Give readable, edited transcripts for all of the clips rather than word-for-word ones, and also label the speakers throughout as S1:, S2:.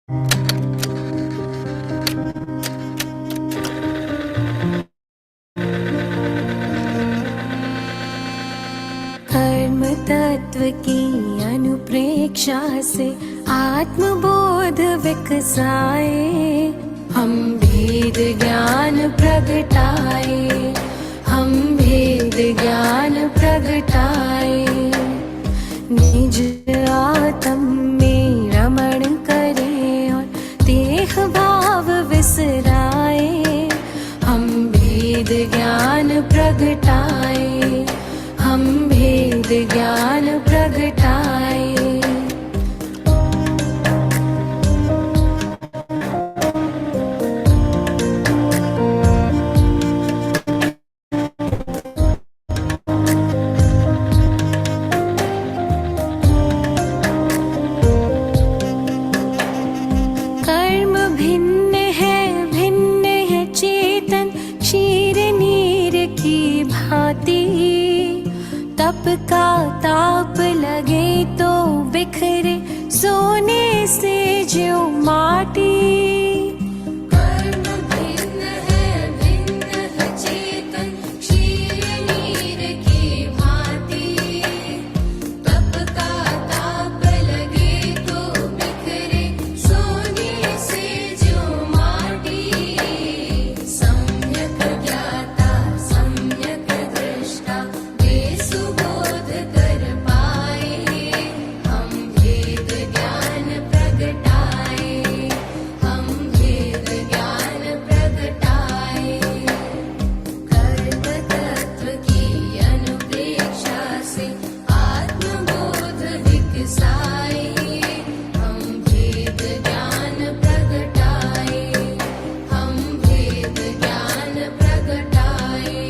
S1: कर्म तत्व की अनुप्रेक्षा से आत्मबोध विकसाए, हम भेद ज्ञान प्रगटाए, हम भेद ज्ञान प्रगटाए। निज आत्म में रमण करें और देह भाव विसराए, हम भेद ज्ञान प्रगटाए, हम भेद ज्ञान प्रगटाए। कर्म भिन्न है चेतन क्षीर नीर की भांति, तप का ताप लगे तो बिखरे सोने से ज्यों माटी। कर्म भिन्न है चेतन क्षीर नीर की भांति, तप का ताप लगे तो बिखरे सोने से ज्यों माटी। सम्यक ज्ञाता सम्यक दृष्टा वे सुबोध कर पाए, हम भेद ज्ञान प्रगटाए, हम भेद ज्ञान प्रगटाए। कर्म तत्व की अनुप्रेक्षा से आत्मबोध विकसाए, हम भेद ज्ञान प्रगटाए, हम भेद ज्ञान प्रगटाए।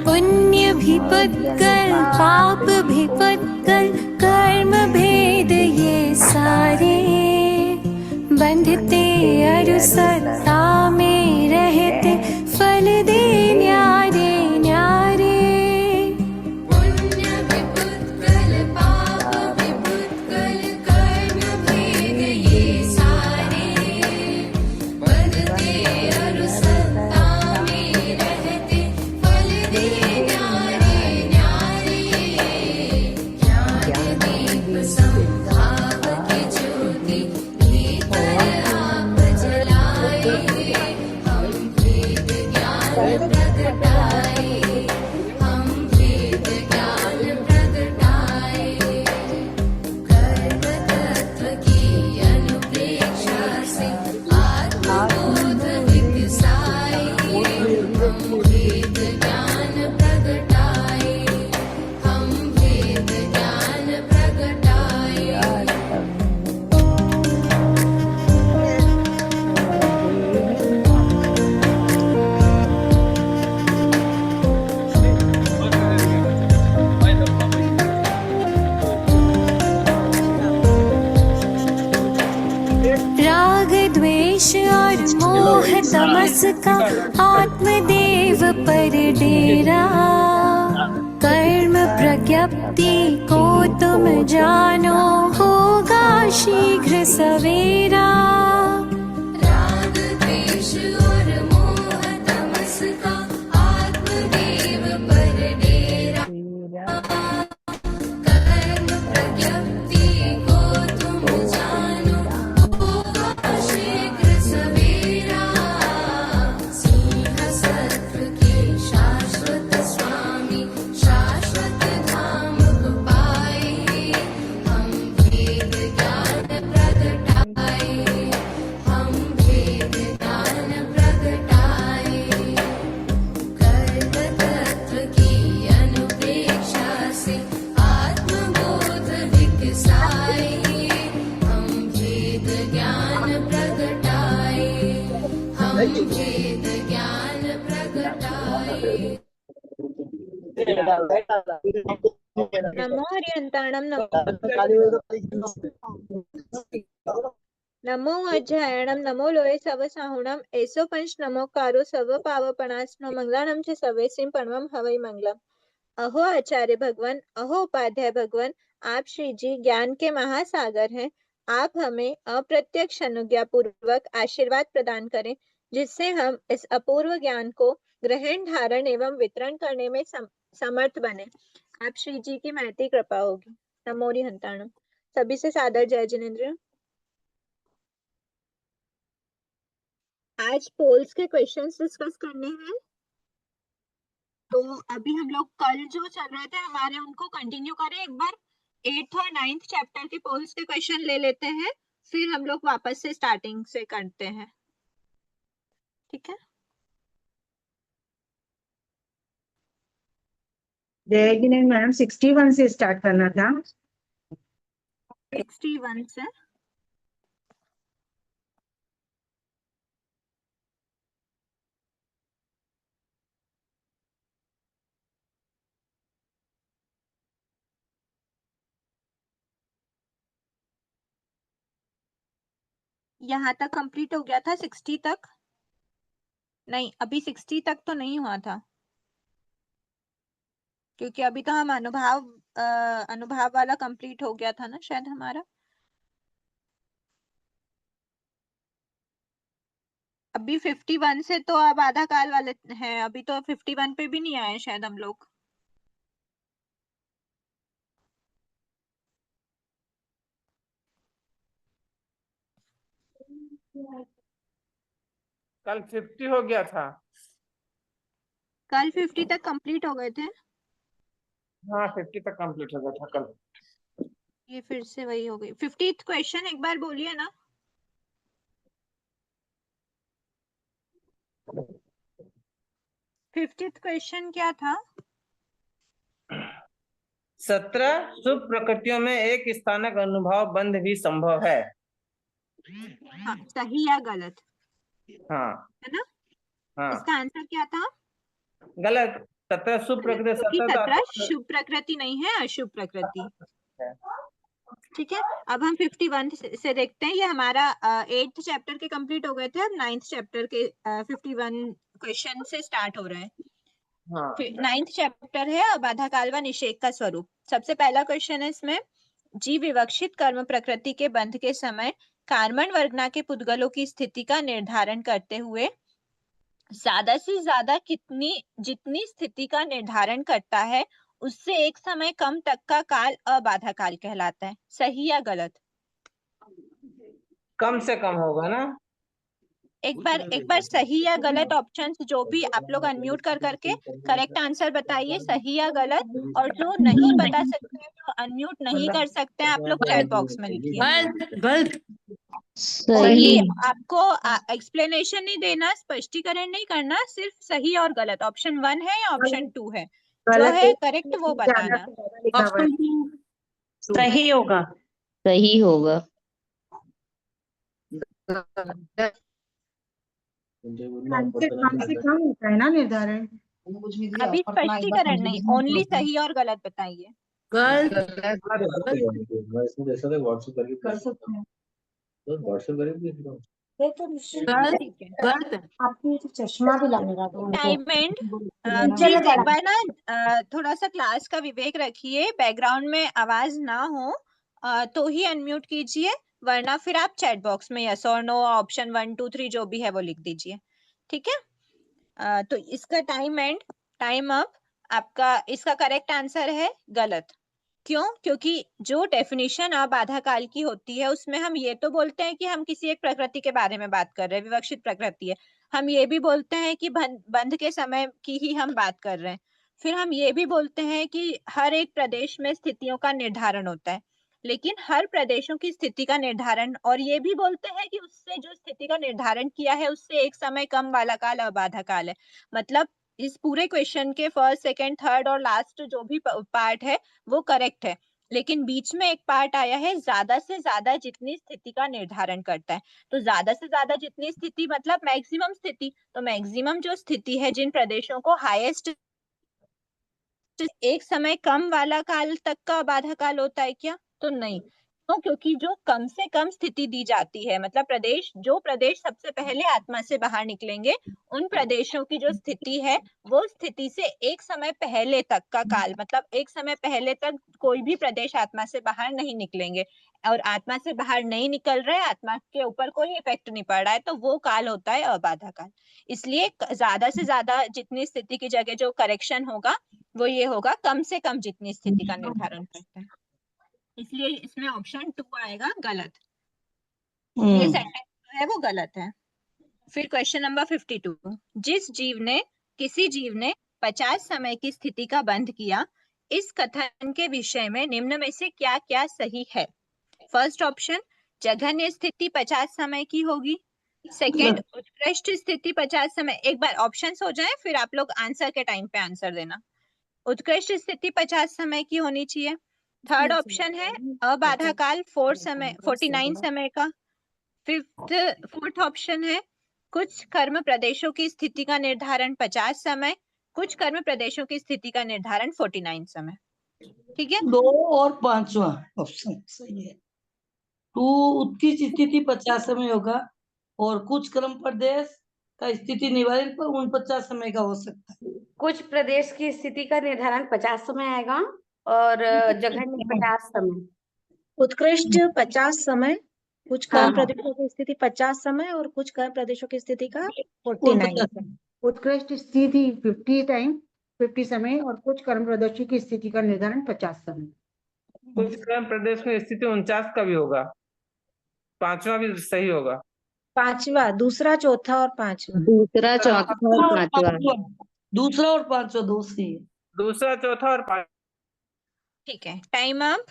S1: पुण्य भी पुत्कल पाप भी पुत्कल, कर्म भेद ये सारे, बंधते अरु सत्ता में रहते फल दे न्यारे न्यारे। पुण्य भी पुत्कल पाप भी पुत्कल, कर्म भेद ये सारे, बंधते अरु सत्ता में रहते फल दे न्यारे न्यारे। ज्ञान दीप संभाव की ज्योति भीतर आप जलाए, हम भेद ज्ञान प्रगटाए, हम भेद ज्ञान प्रगटाए। कर्म तत्व की अनुप्रेक्षा से आत्मबोध विकसाए, हम भेद ज्ञान प्रगटाए, हम भेद ज्ञान प्रगटाए। राग द्वेष और मोह तमस का आत्मदेव पर डेरा, कर्म प्रज्ञप्ति को तुम जानो होगा शीघ्र सवेरा। राग द्वेष और मोह तमस का आत्मदेव पर डेरा, कर्म प्रज्ञप्ति को तुम जानो होगा शीघ्र सवेरा। सिंह सत्व के शाश्वत स्वामी शाश्वत धाम को पाए, हम भेद ज्ञान प्रगटाए, हम भेद ज्ञान प्रगटाए। कर्म तत्व की अनुप्रेक्षा से आत्मबोध विकसाए, हम भेद ज्ञान प्रगटाए, हम भेद ज्ञान प्रगटाए।
S2: नमो हरियंताणं नमो नमो अध्यायणम नमो लोये सव साहुणम ऐसो पंच नमोकारो सव पावपणास्नो मंगलानम च सवेसिम परमम हवै मंगलम। अहो आचार्य भगवान, अहो उपाध्याय भगवान, आप श्री जी ज्ञान के महासागर हैं। आप हमें अप्रत्यक्ष अनुज्ञा पूर्वक आशीर्वाद प्रदान करें, जिससे हम इस अपूर्व ज्ञान को ग्रहण, धारण एवं वितरण करने में समर्थ बने। आप श्री जी की महती कृपा होगी। नमोरि हंताणम। सभी से सादर जय जिनेन्द्र। आज पोल्स के क्वेश्चंस डिस्कस करने हैं। तो अभी हम लोग कल जो चल रहे थे हमारे, उनको कंटिन्यू करें। एक बार 8th और 9th चैप्टर के पोल्स के क्वेश्चन ले लेते हैं, फिर हम लोग वापस से स्टार्टिंग से करते हैं, ठीक है?
S3: जय जिनेन्द्र मैडम 61 से स्टार्ट करना था।
S2: 61 से यहाँ तक कंप्लीट हो गया था। 60 तक नहीं, अभी 60 तक तो नहीं हुआ था, क्योंकि अभी तो हम अनुभाव वाला कंप्लीट हो गया था ना शायद हमारा। अभी 51 से तो अब आधा काल वाले हैं, अभी तो 51 पे भी नहीं आए शायद हम लोग।
S4: कल 50 हो गया था।
S2: कल 50 तक कंप्लीट हो गए थे।
S4: हाँ 50 तक कंप्लीट हो गया था कल।
S2: ये फिर से वही हो गई। 50th क्वेश्चन एक बार बोलिए ना। 50th क्वेश्चन क्या था?
S4: 17 शुभ प्रकृतियों में एक स्थानक अनुभव बंध भी संभव है।
S2: हाँ, सही या गलत,
S4: हाँ
S2: है ना?
S4: हाँ
S2: इसका आंसर क्या था?
S4: गलत। 17 शुभ प्रकृति,
S2: क्योंकि
S4: 17
S2: 17 शुभ प्रकृति नहीं है, अशुभ प्रकृति। ठीक है, अब हम 51 से देखते हैं। ये हमारा 8th चैप्टर के कंप्लीट हो गए थे, अब 9th चैप्टर के 51 क्वेश्चन से स्टार्ट हो रहे हैं।
S4: हाँ
S2: 9th चैप्टर है अबाधा काल व निषेध का स्वरूप। सबसे पहला क्वेश्चन है इसमें, जीव विवक्षित कर्म प्रकृति के बंध के समय कार्बन वर्गना के पुद्गलों की स्थिति का निर्धारण करते हुए ज्यादा से ज्यादा जितनी स्थिति का निर्धारण करता है, उससे एक समय कम तक का काल अबाधा काल कहलाता है। सही या गलत?
S4: कम से कम होगा ना।
S2: एक बार सही या गलत ऑप्शंस जो भी आप लोग अनम्यूट कर करके करेक्ट आंसर बताइए, सही या गलत। और जो नहीं बता सकते हैं, जो अनम्यूट नहीं कर सकते हैं, आप लोग चैट बॉक्स में लिखिए।
S3: गलत।
S2: सही। आपको एक्सप्लेनेशन नहीं देना, स्पष्टीकरण नहीं करना, सिर्फ सही और गलत। ऑप्शन 1 है या ऑप्शन 2 है, जो है करेक्ट वो बताना।
S3: सही होगा।
S5: सही होगा।
S3: कम से कम होता है ना निर्धारण।
S2: अभी स्पष्टीकरण नहीं, ओनली सही और गलत बताइए।
S3: कर सकते हैं।
S2: ठीक है,
S3: आपको चश्मा भी लाने का
S2: टाइम एंड। प्लीज एक बार ना थोड़ा सा क्लास का विवेक रखिए, बैकग्राउंड में आवाज ना हो तो ही अनम्यूट कीजिए, वरना फिर आप चैट बॉक्स में यस और नो ऑप्शन 1 2 3 जो भी है वो लिख दीजिए, ठीक है? तो इसका टाइम एंड, टाइम अप। आपका इसका करेक्ट आंसर है गलत। क्यों? क्योंकि जो डेफिनेशन अबाधा काल की होती है, उसमें हम ये तो बोलते हैं कि हम किसी एक प्रकृति के बारे में बात कर रहे हैं, विवक्षित प्रकृति है। हम ये भी बोलते हैं कि बंध के समय की ही हम बात कर रहे हैं। फिर हम ये भी बोलते हैं कि हर एक प्रदेश में स्थितियों का निर्धारण होता है, लेकिन हर प्रदेशों की स्थिति का निर्धारण, और ये भी बोलते हैं कि उससे जो स्थिति का निर्धारण किया है, उससे एक समय कम वाला काल अबाधा काल है। मतलब इस पूरे क्वेश्चन के फर्स्ट, सेकंड, थर्ड और लास्ट जो भी पार्ट है वो करेक्ट है, लेकिन बीच में एक पार्ट आया है, ज्यादा से ज्यादा जितनी स्थिति का निर्धारण करता है। तो ज्यादा से ज्यादा जितनी स्थिति मतलब मैक्सिमम स्थिति। तो मैक्सिमम जो स्थिति है, जिन प्रदेशों को हाईएस्ट एक समय कम वाला काल तक का बाधा काल होता है क्या? तो नहीं। क्यों? क्योंकि जो कम से कम स्थिति दी जाती है, मतलब जो प्रदेश सबसे पहले आत्मा से बाहर निकलेंगे, उन प्रदेशों की जो स्थिति है वो स्थिति से एक समय पहले तक का काल, मतलब एक समय पहले तक कोई भी प्रदेश आत्मा से बाहर नहीं निकलेंगे, और आत्मा से बाहर नहीं निकल रहे, आत्मा के ऊपर कोई इफेक्ट नहीं पड़ रहा है, तो वो काल होता है अबाधा काल। इसलिए ज्यादा से ज्यादा जितनी स्थिति की जगह जो करेक्शन होगा वो ये होगा, कम से कम जितनी स्थिति का निर्धारण करता है। इसलिए इसमें ऑप्शन 2 आएगा गलत। ये सेंटेंस जो है वो गलत है। फिर क्वेश्चन नंबर 52, किसी जीव ने 50 समय की स्थिति का बंध किया, इस कथन के विषय में निम्न में से क्या क्या सही है? फर्स्ट ऑप्शन, जघन्य स्थिति 50 समय की होगी। सेकंड, उत्कृष्ट स्थिति 50 समय। एक बार ऑप्शंस हो जाए फिर आप लोग आंसर के टाइम पे आंसर देना। उत्कृष्ट स्थिति 50 समय की होनी चाहिए। थर्ड ऑप्शन है अबाधा काल 49 समय का। फोर्थ ऑप्शन है कुछ कर्म प्रदेशों की स्थिति का निर्धारण 50 समय, कुछ कर्म प्रदेशों की स्थिति का निर्धारण 49 समय। ठीक है,
S5: 2 और 5वां ऑप्शन सही है। 2 उत्कृष्ट स्थिति 50 समय होगा, और कुछ कर्म प्रदेश का स्थिति निवारण पर 49 समय का हो सकता है।
S6: कुछ प्रदेश की स्थिति का निर्धारण 50 समय आएगा और जघन्य 50 समय।
S3: उत्कृष्ट 50 समय, कुछ कर्म
S5: हाँ।
S3: प्रदेशों की स्थिति 50 समय और कुछ कर्म प्रदेशों की स्थिति का 49 समय। उत्कृष्ट स्थिति 50 समय और कुछ कर्म प्रदेशों की स्थिति का निर्धारण 50 समय।
S4: कुछ कर्म प्रदेश में स्थिति 49 का भी होगा, 5वां भी सही होगा।
S3: 5वां, दूसरा, चौथा और 5वां।
S6: दूसरा, चौथा और 5वां।
S5: दूसरा और 5वां दो सही है।
S4: दूसरा, चौथा और 5।
S2: ठीक है, टाइम अप।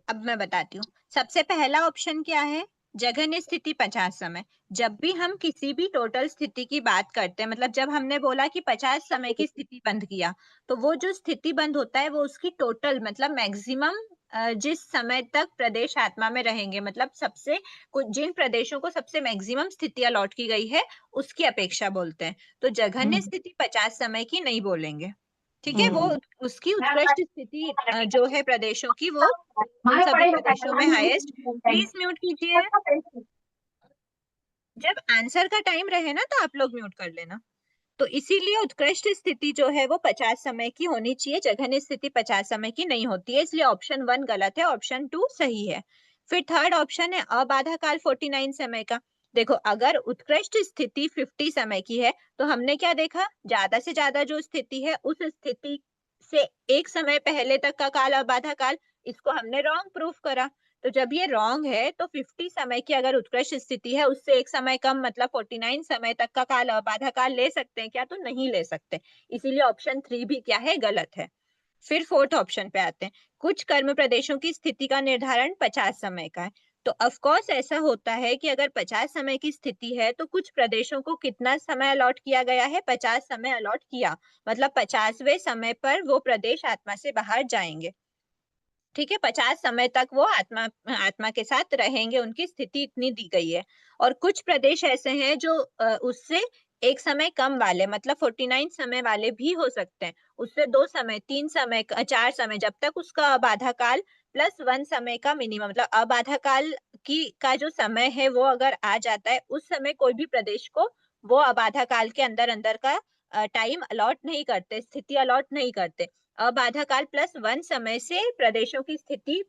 S2: अब मैं बताती हूँ। सबसे पहला ऑप्शन क्या है? जघन्य स्थिति 50 समय। जब भी हम किसी भी टोटल स्थिति की बात करते हैं, मतलब जब हमने बोला कि 50 समय की स्थिति बंद किया, तो वो जो स्थिति बंद होता है वो उसकी टोटल मतलब मैक्सिमम जिस समय तक प्रदेश आत्मा में रहेंगे, मतलब सबसे जिन प्रदेशों को सबसे मैक्सिमम स्थिति अलॉट की गई है उसकी अपेक्षा बोलते हैं। तो जघन्य स्थिति 50 समय की नहीं बोलेंगे। ठीक है, वो उसकी उत्कृष्ट स्थिति जो है प्रदेशों की, वो उन सभी प्रदेशों में हाईएस्ट। प्लीज म्यूट कीजिए। जब आंसर का टाइम रहे ना तो आप लोग म्यूट कर लेना। तो इसीलिए उत्कृष्ट स्थिति जो है वो 50 समय की होनी चाहिए, जघन्य स्थिति 50 समय की नहीं होती है, इसलिए ऑप्शन 1 गलत है, ऑप्शन 2 सही है। फिर थर्ड ऑप्शन है अबाधा काल 49 समय का। देखो, अगर उत्कृष्ट स्थिति 50 समय की है तो हमने क्या देखा, ज्यादा से ज्यादा जो स्थिति है उस स्थिति से एक समय पहले तक का काल अबाधा काल, इसको हमने रॉन्ग प्रूफ करा। तो जब ये रॉन्ग है तो 50 समय की अगर उत्कृष्ट स्थिति है उससे एक समय कम मतलब 49 समय तक का काल अबाधा काल ले सकते हैं क्या? तो नहीं ले सकते, इसीलिए ऑप्शन 3 भी क्या है? गलत है। फिर फोर्थ ऑप्शन पे आते हैं, कुछ कर्म प्रदेशों की स्थिति का निर्धारण 50 समय का है। तो ऑफ कोर्स ऐसा होता है कि अगर 50 समय की स्थिति है तो कुछ प्रदेशों को कितना समय अलॉट किया गया है? 50 समय अलॉट किया, मतलब 50वें समय पर वो प्रदेश आत्मा से बाहर जाएंगे। ठीक है, 50 समय तक वो आत्मा के साथ रहेंगे, उनकी स्थिति इतनी दी गई है। और कुछ प्रदेश ऐसे हैं जो उससे एक समय कम वाले, मतलब 49 समय वाले भी हो सकते हैं, उससे 2 समय, 3 समय, 4 समय, जब तक उसका अबाधा काल +1 समय का मिनिमम, मतलब अबाधा काल का जो समय है वो अगर आ जाता है, उस समय कोई भी प्रदेश को वो अबाधा काल के अंदर अंदर का टाइम अलॉट नहीं करते, स्थिति अलॉट नहीं करते। अबाधा काल +1 समय से प्रदेशों की स्थिति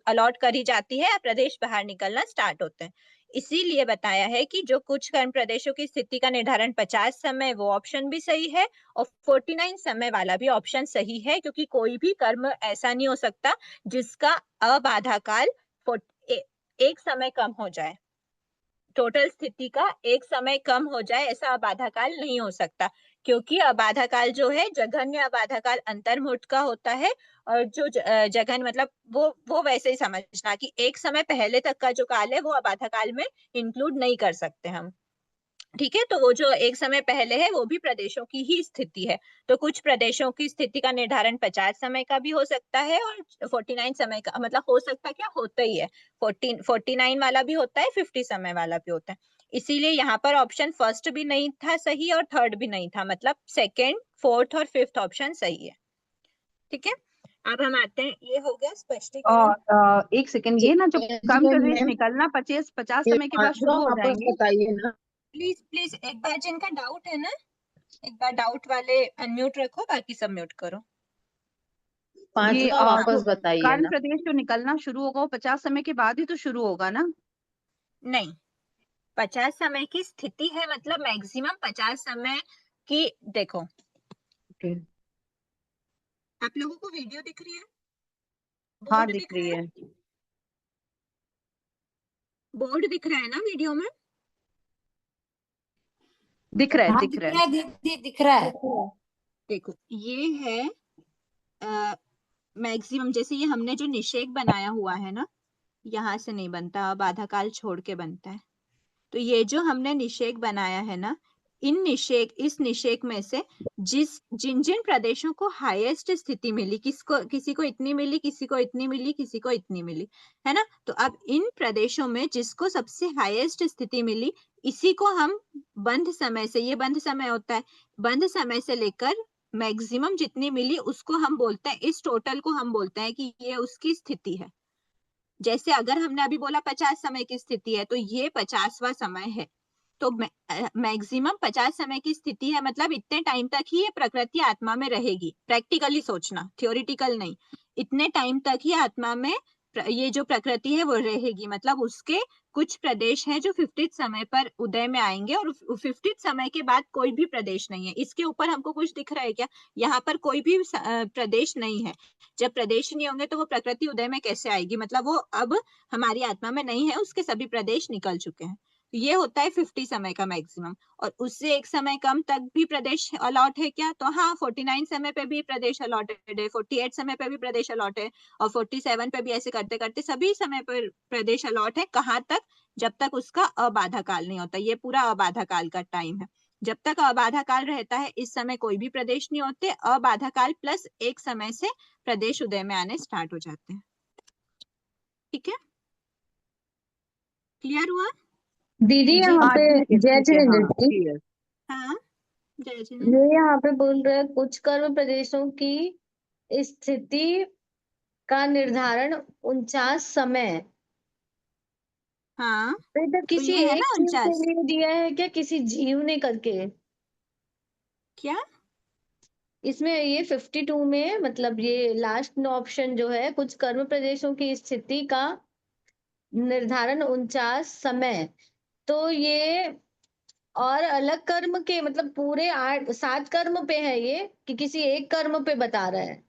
S2: अलॉट करी जाती है, प्रदेश बाहर निकलना स्टार्ट होते हैं। इसीलिए बताया है कि जो कुछ कर्म प्रदेशों की स्थिति का निर्धारण 50 समय, वो ऑप्शन भी सही है, और 49 समय वाला भी ऑप्शन सही है, क्योंकि कोई भी कर्म ऐसा नहीं हो सकता जिसका अबाधा काल एक समय कम हो जाए, टोटल स्थिति का एक समय कम हो जाए, ऐसा अबाधा काल नहीं हो सकता, क्योंकि अबाधा काल जो है जघन्य अबाधा काल अंतर्मुहूर्त का होता है। और जो जघन्य मतलब वो वैसे ही समझना कि एक समय पहले तक का जो काल है वो अबाधा काल में इंक्लूड नहीं कर सकते हम। ठीक है, तो वो जो एक समय पहले है वो भी प्रदेशों की ही स्थिति है। तो कुछ प्रदेशों की स्थिति का निर्धारण 50 समय का भी हो सकता है और 49 समय का, मतलब हो सकता क्या, होता ही है, 49 वाला भी होता है, 50 समय वाला भी होता है। इसीलिए यहाँ पर ऑप्शन फर्स्ट भी नहीं था सही और थर्ड भी नहीं था, मतलब सेकेंड, फोर्थ और फिफ्थ ऑप्शन सही है। ठीक है, अब हम आते हैं, ये हो गया स्पष्टीकरण।
S7: और एक सेकंड, ये ना जो कर्म
S3: जी,
S7: प्रदेश
S3: मैम,
S7: निकलना 50
S3: ये
S7: समय के बाद शुरू
S3: पांचवा
S7: हो
S3: वापस
S7: जाएंगे।
S3: बताइए ना।
S2: प्लीज प्लीज एक बार जिनका डाउट है ना, एक बार डाउट वाले अनम्यूट रखो, बाकी सब म्यूट करो।
S7: ये
S3: पांचवा वापस बताइए
S7: कर्म
S3: ना।
S7: प्रदेश जो निकलना शुरू होगा वो 50 समय के बाद ही तो शुरू होगा ना।
S2: नहीं, 50 समय की स्थिति है, मतलब मैक्सिमम 50 समय की। देखो,
S7: ओके,
S2: आप लोगों को वीडियो दिख रही है?
S7: हाँ
S2: बोर्ड
S7: दिख
S2: दिख
S7: रही
S2: रहा
S7: है।
S2: है? बोर्ड दिख रहा है ना वीडियो में?
S7: दिख रहा है,
S6: हाँ
S7: दिख
S6: दिख
S7: रहा
S6: रहा
S7: है।
S6: है दीदी, दिख रहा है।
S2: देखो, ये है मैक्सिमम, जैसे ये हमने जो निषेक बनाया हुआ है ना, यहाँ से नहीं बनता, बाधा काल छोड़ के बनता है। तो ये जो हमने निषेक बनाया है ना, इस निषेक में से जिन जिन प्रदेशों को हाईएस्ट स्थिति मिली, किसी को इतनी मिली, किसी को इतनी मिली, किसी को इतनी मिली, है ना। तो अब इन प्रदेशों में जिसको सबसे हाईएस्ट स्थिति मिली, इसी को हम बंध समय से, ये बंध समय होता है, बंध समय से लेकर मैक्सिमम जितनी मिली उसको हम बोलते हैं, इस टोटल को हम बोलते हैं कि ये उसकी स्थिति है। जैसे अगर हमने अभी बोला 50 समय की स्थिति है, तो ये 50वां समय है। तो मैक्सिमम 50 समय की स्थिति है, मतलब इतने टाइम तक ही ये प्रकृति आत्मा में रहेगी। प्रैक्टिकली सोचना, थियोरिटिकल नहीं। इतने टाइम तक ही आत्मा में ये जो प्रकृति है वो रहेगी, मतलब उसके कुछ प्रदेश हैं जो 50th समय पर उदय में आएंगे, और 50th समय के बाद कोई भी प्रदेश नहीं है। इसके ऊपर हमको कुछ दिख रहा है क्या? यहाँ पर कोई भी प्रदेश नहीं है। जब प्रदेश नहीं होंगे तो वो प्रकृति उदय में कैसे आएगी? मतलब वो अब हमारी आत्मा में नहीं है, उसके सभी प्रदेश निकल चुके हैं। तो ये होता है 50 समय का मैक्सिमम। और उससे एक समय कम तक भी प्रदेश अलॉट है क्या? तो हाँ, 49 समय पे भी प्रदेश अलॉटेड है, 48 समय पे भी प्रदेश अलॉट है, और 47 पे भी, ऐसे करते करते सभी समय पर प्रदेश अलॉट है। कहाँ तक? जब तक उसका अबाधा काल नहीं होता। ये पूरा अबाधा काल का टाइम है। जब तक अबाधा काल रहता है, इस समय कोई भी प्रदेश नहीं होते। अबाधा काल प्लस एक समय से प्रदेश उदय में आने स्टार्ट हो जाते हैं। ठीक है, क्लियर हुआ?
S8: दीदी
S2: जी
S8: यहाँ
S7: हाँ
S8: पे
S7: ठीक है,
S8: जय
S7: ठीक है, हाँ
S8: जिनेन्द्र जी,
S7: क्लियर।
S2: हाँ, जय
S8: ये
S2: जिनेन्द्र।
S8: यहाँ पे बोल रहे हैं कुछ कर्म प्रदेशों की स्थिति का निर्धारण 49 समय।
S2: हाँ,
S8: तो इधर
S2: तो
S8: किसी
S2: ये है
S8: एक
S2: ना
S8: चीज के
S2: 49।
S8: लिए दिया है क्या, किसी जीव ने करके?
S2: क्या?
S8: इसमें ये 52 में, मतलब ये लास्ट ऑप्शन जो है, कुछ कर्म प्रदेशों की स्थिति का निर्धारण 49 समय, तो ये और अलग कर्म के, मतलब पूरे 7 कर्म पे है ये, कि किसी एक कर्म पे बता रहा है?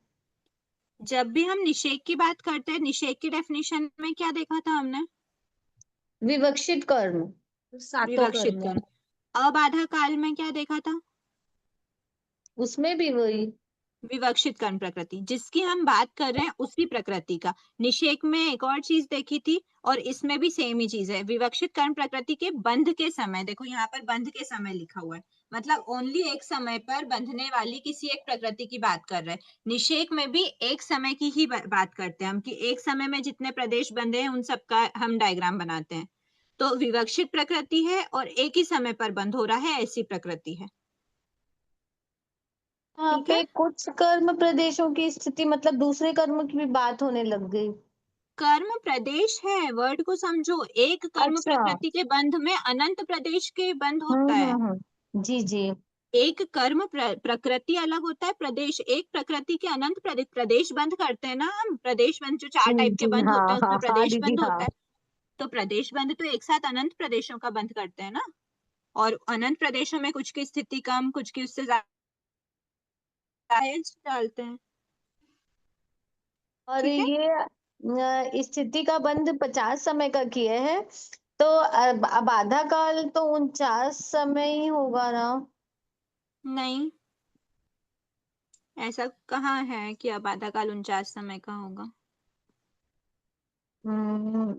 S2: जब भी हम निषेक की बात करते हैं, निषेक की डेफिनेशन में क्या देखा था हमने?
S8: विवक्षित कर्म।
S3: सातों
S2: विवक्षित
S3: कर्म।
S2: कर्म। अबाधा काल में क्या देखा था?
S8: उसमें भी वही।
S2: विवक्षित कर्म प्रकृति, जिसकी हम बात कर रहे हैं उसी प्रकृति का। निषेक में एक और चीज देखी थी, और इसमें भी सेम ही चीज है। विवक्षित कर्म प्रकृति के बंध के समय, देखो यहाँ पर बंध के समय लिखा हुआ है, मतलब ओनली एक समय पर बंधने वाली किसी एक प्रकृति की बात कर रहे हैं। निषेक में भी एक समय की ही बात करते हैं हम, कि एक समय में जितने प्रदेश बंधे हैं उन सबका हम डायग्राम बनाते हैं। तो विवक्षित प्रकृति है और एक ही समय पर बंध हो रहा है, ऐसी प्रकृति है।
S8: यहाँ
S2: ठीक है,
S8: पे कुछ कर्म प्रदेशों की स्थिति, मतलब दूसरे कर्म की भी बात होने लग गई।
S2: कर्म प्रदेश है, वर्ड को समझो। एक कर्म
S8: अच्छा।
S2: प्रकृति के बंध में अनंत प्रदेश के बंध होता है।
S8: जी जी।
S2: एक कर्म प्रकृति अलग होता है, प्रदेश एक प्रकृति के अनंत प्रदेश बंध करते हैं ना हम। प्रदेश बंध जो 4
S8: जी
S2: टाइप के
S8: जी,
S2: बंध
S8: हाँ
S2: होते हैं,
S8: हाँ
S2: उसमें
S8: हाँ
S2: प्रदेश
S8: दीदी,
S2: बंध
S8: हाँ।
S2: होता है। तो प्रदेश बंध तो एक साथ अनंत प्रदेशों का बंध करते हैं ना। और अनंत प्रदेशों में कुछ की स्थिति कम, कुछ की उससे ज्यादा डालते हैं।
S8: और
S2: ठीक है,
S8: ये स्थिति का बंध 50 समय का किए हैं, तो अब आधा काल तो 49 समय ही होगा ना?
S2: नहीं, ऐसा कहाँ है कि अब आधा काल 49 समय का होगा?
S8: हम्म,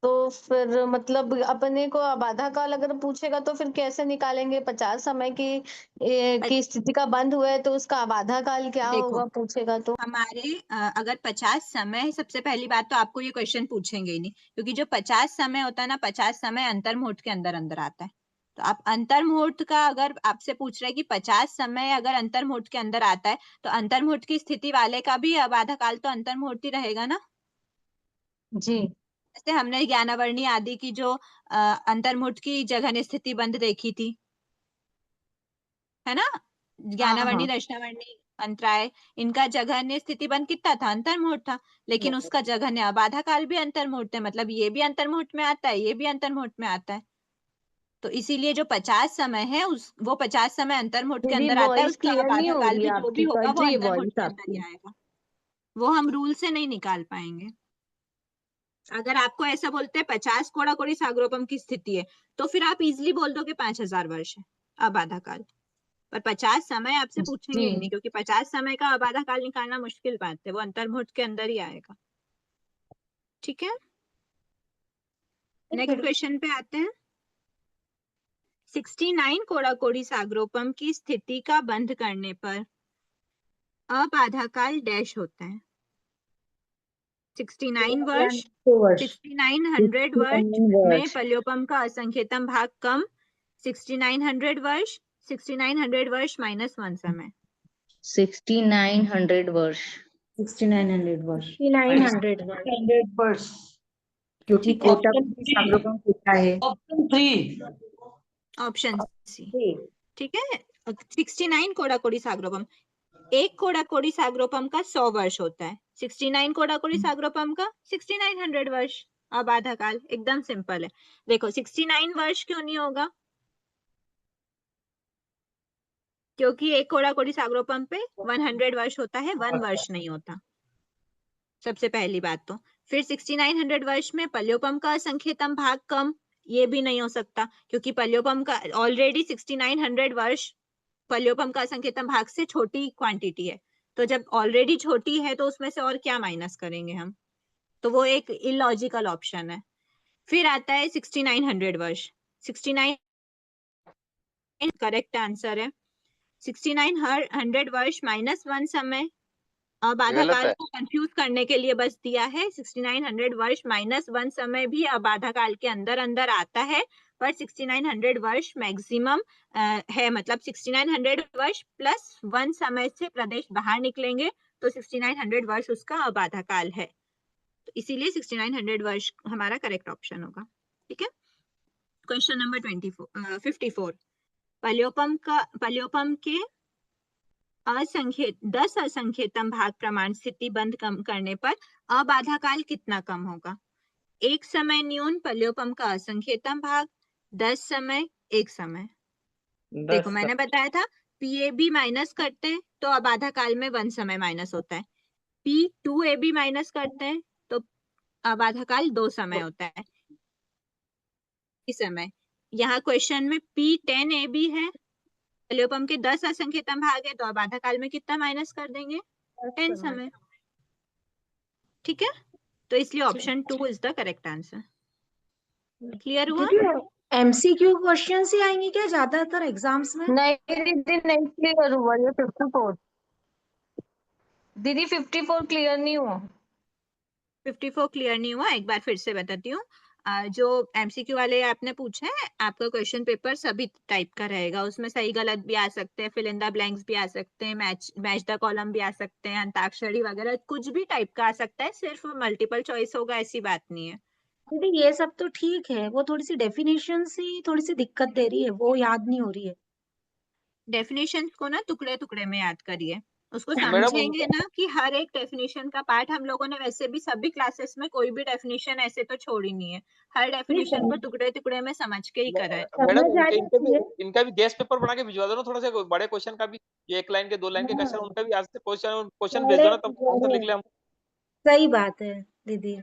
S8: तो फिर मतलब अपने को अब आधा काल अगर पूछेगा तो फिर कैसे निकालेंगे? 50 समय की स्थिति का बंद हुआ है, तो उसका अब आधा काल क्या
S2: देखो,
S8: होगा पूछेगा तो?
S2: हमारे अगर 50 समय है, सबसे पहली बात तो आपको ये क्वेश्चन पूछेंगे ही नहीं, क्योंकि जो 50 समय होता है ना, 50 समय अंतर्मुहूर्त के अंदर अंदर आता है। तो आप अंतर मुहूर्त का अगर आपसे पूछ रहे हैं कि 50 समय अगर अंतर मुहूर्त के अंदर आता है तो अंतर मुहूर्त की स्थिति वाले का भी बाधा काल तो अंतर मुहूर्त ही रहेगा ना।
S3: जी
S2: जैसे हमने ज्ञानावर्णी आदि की जो अंतर मुहूर्त की जघन्य स्थिति बंद देखी थी, है ना, ज्ञानावर्णी
S3: हाँ।
S2: दक्षिणावर्णी अंतराय, इनका जघन्य स्थिति बंद कितना था, अंतर मुहूर्त था, लेकिन उसका जघन्य अबाधा काल भी अंतर मुहूर्त है, मतलब ये भी अंतर मुहूर्त में आता है, ये भी अंतर मुहूर्त में आता है। तो इसीलिए जो 50 समय है वो 50 समय अंतर मुहूर्त के
S8: दीदी
S2: अंदर आता है,
S8: वॉइस
S2: उसका
S8: क्लियर नहीं
S2: अबाधा
S8: हो
S2: काल
S8: रही
S2: भी
S8: है
S2: जो भी
S8: आपकी,
S2: होगा
S8: कट
S2: वो
S8: रही है
S2: अंतर मुहूर्त
S8: वॉइस
S2: के अंदर ही
S8: आपकी।
S2: आएगा, वो हम रूल से नहीं निकाल पाएंगे। अगर आपको ऐसा बोलते हैं 50 कोड़ा कोड़ी सागरोपम की स्थिति है तो फिर आप इजिली बोल दोगे 5000 वर्ष है अबाधा काल, पर 50 समय आपसे पूछेंगे ही
S8: जी
S2: नहीं, क्योंकि 50 समय का अबाधा काल निकालना मुश्किल बात है, वो अंतर मुहूर्त के अंदर ही आएगा। ठीक है, नेक्स्ट क्वेश्चन पे आते हैं। 69 कोड़ा कोड़ी सागरोपम की स्थिति का बंध करने पर अबाधा काल डैश होता है। 69 वर्ष, 6900 वर्ष में पल्योपम का असंख्यतम भाग कम, 6900 वर्ष, 6900 वर्ष -1 समय।
S8: 6900 वर्ष
S3: 6900 वर्ष
S6: 900 वर्ष
S5: 100 वर्ष।
S3: क्योंकि
S2: ठीक है,
S3: कोटा
S5: ऑप्शन सी,
S3: सागरोपम पूछा है।
S5: ऑप्शन 3।
S2: Option C. ठीक है, 69 कोड़ा कोड़ी सागरोपम, एक कोड़ा कोड़ी सागरोपम का 100 वर्ष होता है, 69 कोड़ा कोड़ी सागरोपम का 6900 वर्ष अबाधा काल, एकदम सिंपल है। देखो 69 वर्ष क्यों नहीं होगा, क्योंकि एक कोड़ा कोड़ी सागरोपम पे 100 वर्ष होता है, 1 वर्ष नहीं होता, सबसे पहली बात तो। फिर 6900 वर्ष में पल्योपम का असंख्यतम भाग कम, ये भी नहीं हो सकता, क्योंकि पल्योपम का ऑलरेडी 6900 वर्ष पल्योपम का असंख्यतम भाग से छोटी क्वांटिटी है, तो जब ऑलरेडी छोटी है तो उसमें से और क्या माइनस करेंगे हम, तो वो एक इलॉजिकल ऑप्शन है। फिर आता है 6900 वर्ष, 69 करेक्ट आंसर है। 6900 वर्ष -1 समय, अबाधा
S9: गलत
S2: काल
S9: है।
S2: को कंफ्यूज करने के लिए बस दिया है। 6900 वर्ष -1 समय भी अबाधा काल के अंदर अंदर आता है, पर 6900 वर्ष मैक्सिमम है, मतलब 6900 वर्ष +1 समय से प्रदेश बाहर निकलेंगे तो 6900 वर्ष उसका अबाधा काल है, तो इसीलिए 6900 वर्ष हमारा करेक्ट ऑप्शन होगा। ठीक है, क्वेश्चन नंबर 54। पल्योपम के 10 असंख्यतम भाग प्रमाण स्थिति बंद कम करने पर अबाधा काल कितना कम होगा। 1 समय न्यून पल्योपम का असंख्यतम भाग, 10 समय, 1 समय। देखो मैंने बताया था पीएबी माइनस करते हैं तो अबाधा काल में 1 समय माइनस होता है, P2AB माइनस करते हैं तो अबाधा काल 2 समय होता है। इस समय यहाँ क्वेश्चन में P10AB है, पल्योपम के 10 असंख्यतम भाग है, तो अबाधा काल में कितना माइनस कर देंगे, 10 समय। ठीक है, तो इसलिए option 2 is the correct answer. Clear हुआ?
S3: एमसीक्यू क्वेश्चन ही आएंगे क्या ज्यादातर एग्जाम्स में?
S8: नहीं दीदी नहीं क्लियर हुआ ये 54 दीदी 54 क्लियर नहीं हुआ।
S2: 54 क्लियर नहीं हुआ, एक बार फिर से बताती हूँ। जो एमसीक्यू वाले आपने पूछा है, आपका क्वेश्चन पेपर सभी टाइप का रहेगा, उसमें सही गलत भी आ सकते हैं, फिल इन द ब्लैंक्स भी आ सकते हैं, मैच द कॉलम भी आ सकते हैं, अंताक्षरी वगैरह कुछ भी टाइप का आ सकता है, सिर्फ मल्टीपल चॉइस होगा ऐसी बात नहीं है।
S3: दीदी ये सब तो ठीक है, वो थोड़ी सी डेफिनेशन ही थोड़ी सी दिक्कत दे रही है, वो याद नहीं हो रही है।
S2: डेफिनेशन को ना टुकड़े टुकड़े में याद करिए, उसको
S9: मैडम
S2: समझेंगे ना कि हर एक डेफिनेशन का पार्ट हम लोगों ने वैसे भी सभी क्लासेस में कोई भी डेफिनेशन ऐसे तो छोड़ी नहीं है, हर डेफिनेशन को टुकड़े टुकड़े में समझ के ही करा है।
S9: मैडम
S3: समझ आ जाती है।
S9: इनका भी गेस्ट पेपर बना के भिजवा दो ना, थोड़ा सा बड़े क्वेश्चन का भी, ये 1 लाइन के 2 लाइन के क्वेश्चन, उनका भी आज से क्वेश्चन भेज दो ना, तब आंसर लिख ले हम,
S3: सही बात है दीदी।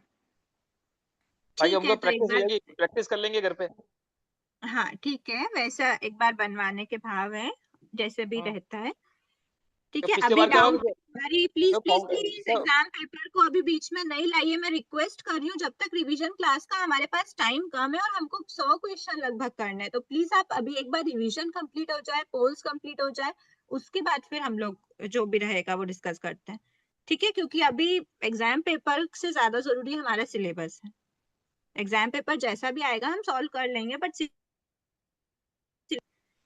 S9: ताकि
S2: ठीक
S9: हमको
S2: है, तो एक
S9: प्रैक्टिस हो
S2: बार,
S9: जाएगी, प्रैक्टिस कर लेंगे घर पे।
S2: हाँ ठीक है, वैसा एक बार बनवाने के भाव है, जैसे भी
S9: हाँ।
S2: रहता है। ठीक
S9: तो
S2: है,
S9: पिछली
S2: अभी
S9: बार क्या
S2: डाउट,
S9: हुआ
S2: अरे प्लीज
S9: तो
S2: प्लीज प्लीज एग्जाम पेपर को अभी बीच में नहीं लाइए, मैं रिक्वेस्ट कर रही हूँ, जब तक रिवीजन क्लास का हमारे पास टाइम कम है और हमको 100 क्वेश्चन लगभग करने हैं, तो प्लीज आप अभी एक बार रिवीजन कंप्लीट हो जाए, पोल्स कंप्लीट हो जाए, उसके बाद फिर हम लोग जो भी रहेगा वो डिस्कस करते हैं। ठीक है, क्योंकि अभी एग्जाम पेपर से ज्यादा जरूरी हमारा सिलेबस है। एग्जाम पेपर जैसा भी आएगा हम सॉल्व कर लेंगे, बट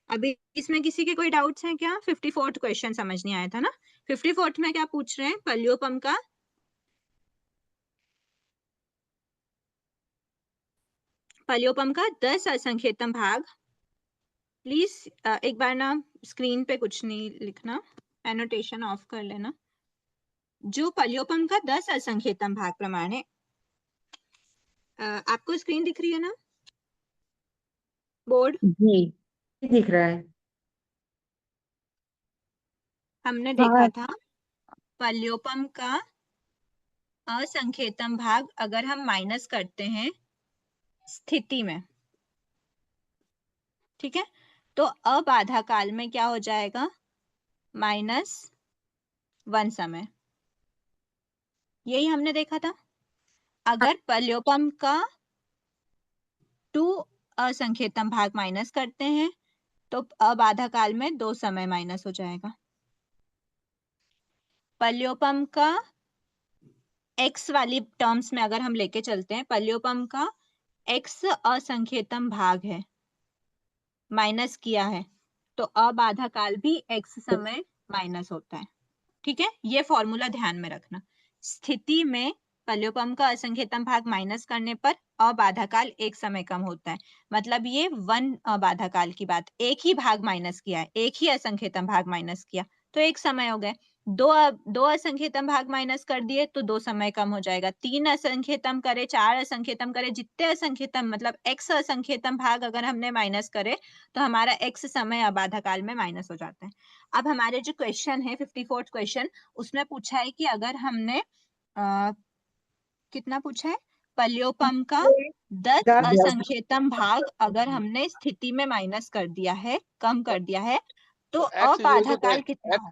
S2: अभी इसमें किसी के कोई डाउट्स हैं क्या? 54th क्वेश्चन समझ नहीं आया था ना? 54th में क्या पूछ रहे हैं? पल्योपम का पल्योपम का 10 असंख्यतम भाग। प्लीज एक बार ना स्क्रीन पे कुछ नहीं लिखना, एनोटेशन ऑफ कर लेना। जो पल्योपम का 10 असंख्यतम भाग प्रमाण है, आपको स्क्रीन दिख रही है ना? बोर्ड
S3: जी दिख रहा है।
S2: हमने
S3: हाँ।
S2: देखा था पल्योपम का असंख्यतम भाग अगर हम माइनस करते हैं स्थिति में, ठीक है, तो अबाधा काल में क्या हो जाएगा? -1 समय। यही हमने देखा था। अगर पल्योपम का 2 असंख्यतम भाग माइनस करते हैं तो अबाधा काल में 2 समय माइनस हो जाएगा। पल्योपम का x वाली टर्म्स में अगर हम लेके चलते हैं, पल्योपम का x असंख्यतम भाग है, माइनस किया है, तो अबाधा काल भी x समय माइनस होता है। ठीक है, ये फॉर्मूला ध्यान में रखना। स्थिति में पल्योपम का असंख्यतम भाग माइनस करने पर अबाधा काल 1 समय कम होता है। मतलब ये 1 अबाधा काल की बात, एक ही भाग माइनस किया है, एक ही असंख्यतम भाग माइनस किया तो 1 समय हो गए। दो असंख्यतम भाग माइनस कर दिए तो 2 समय कम हो जाएगा। 3 असंख्यतम करे, 4 असंख्यतम करे, जितने असंख्यतम मतलब x असंख्यतम भाग अगर हमने माइनस करे तो हमारा x समय अबाधा काल में माइनस हो जाता है। अब हमारे जो क्वेश्चन है 54th क्वेश्चन, उसमें पूछा है कि अगर हमने कितना पूछा है? पल्योपम का 10 असंख्यतम भाग अगर हमने स्थिति में माइनस कर दिया है, कम कर दिया है, तो
S9: x इक्वल
S2: अबाधा
S9: टू
S2: काल कितना होगा?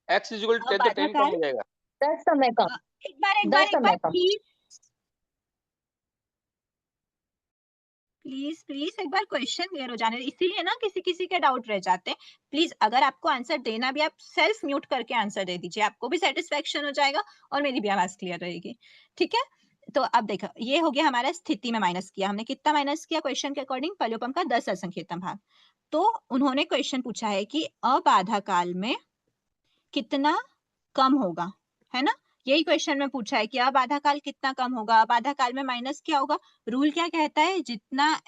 S9: x इक्वल टू 10 तो
S2: अबाधा
S9: 10 कम
S2: काल
S9: हो जाएगा।
S8: 10 समय कम,
S2: एक बार
S8: 10 समय कम।
S2: प्लीज एक बार क्वेश्चन क्लियर हो जाने, इसीलिए ना किसी किसी के डाउट रह जाते हैं। प्लीज अगर आपको आंसर देना भी, आप सेल्फ म्यूट करके आंसर दे दीजिए, आपको भी सेटिस्फेक्शन हो जाएगा और मेरी भी आवाज क्लियर रहेगी। ठीक है, तो अब देखो ये हो गया हमारा स्थिति में माइनस किया। हमने कितना माइनस किया? क्वेश्चन के अकॉर्डिंग पल्योपम का 10 असंख्यतम भाग। तो उन्होंने क्वेश्चन पूछा है कि अबाधा काल में कितना कम होगा, है ना? यही क्वेश्चन में पूछा है कि अबाधा काल कितना कम होगा। अबाधा काल में माइनस क्या होगा? रूल क्या कहता है? जितना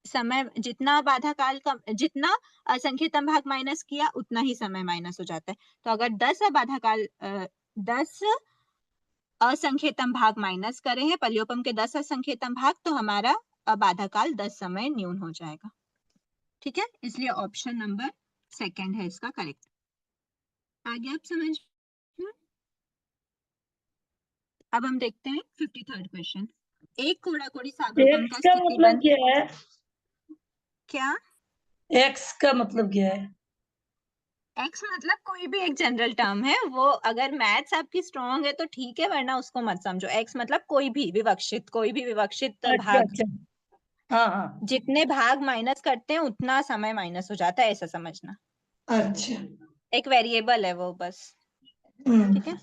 S2: समय, जितना बाधा काल का, जितना असंख्यतम भाग माइनस किया उतना ही समय माइनस हो जाता है। तो अगर 10 अबाधा काल 10 असंख्यतम भाग माइनस करें हैं पल्योपम के 10 असंख्यतम भाग, तो हमारा अबाधा काल 10 समय न्यून हो जाएगा। ठीक है, इसलिए ऑप्शन नंबर 2 है इसका करेक्ट। आगे आप समझ। अब हम देखते हैं 53rd क्वेश्चन। एक कोड़ा कोड़ी सागरोपम
S5: एक्स
S2: का
S5: का
S2: स्थिति
S5: मतलब
S2: बंद
S5: क्या है?
S2: क्या?
S5: एक्स का मतलब क्या है?
S2: एक्स मतलब कोई भी एक जनरल टर्म है, वो अगर मैथ्स आपकी स्ट्रांग है तो ठीक है, वरना उसको मत समझो। एक्स मतलब कोई भी विवक्षित, कोई भी विवक्षित
S5: अच्छा
S2: भाग।
S5: अच्छा, हाँ हाँ,
S2: जितने भाग माइनस करते हैं उतना समय माइनस हो जाता है, ऐसा समझना।
S5: अच्छा।
S2: एक वेरिएबल है वो बस। ठीक है।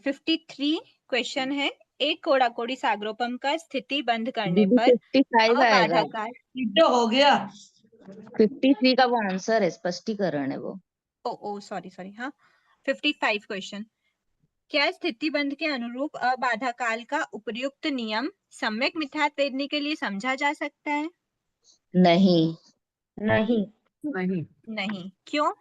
S2: 53 क्वेश्चन है। एक कोड़ा कोड़ी सागरोपम का स्थिति बंद करने
S8: दीदी
S2: पर
S8: 55 आएगा।
S2: अबाधा काल।
S5: ये तो हो गया।
S8: 53 का वो आंसर है, स्पष्टीकरण है वो।
S2: ओ सॉरी सॉरी, हाँ 55 क्वेश्चन। क्या स्थिति बंध के अनुरूप अबाधा काल का उपर्युक्त नियम सम्यक मिथ्यात्व वेदनी के लिए समझा जा सकता है?
S8: नहीं,
S3: नहीं नहीं
S2: नहीं, क्यों?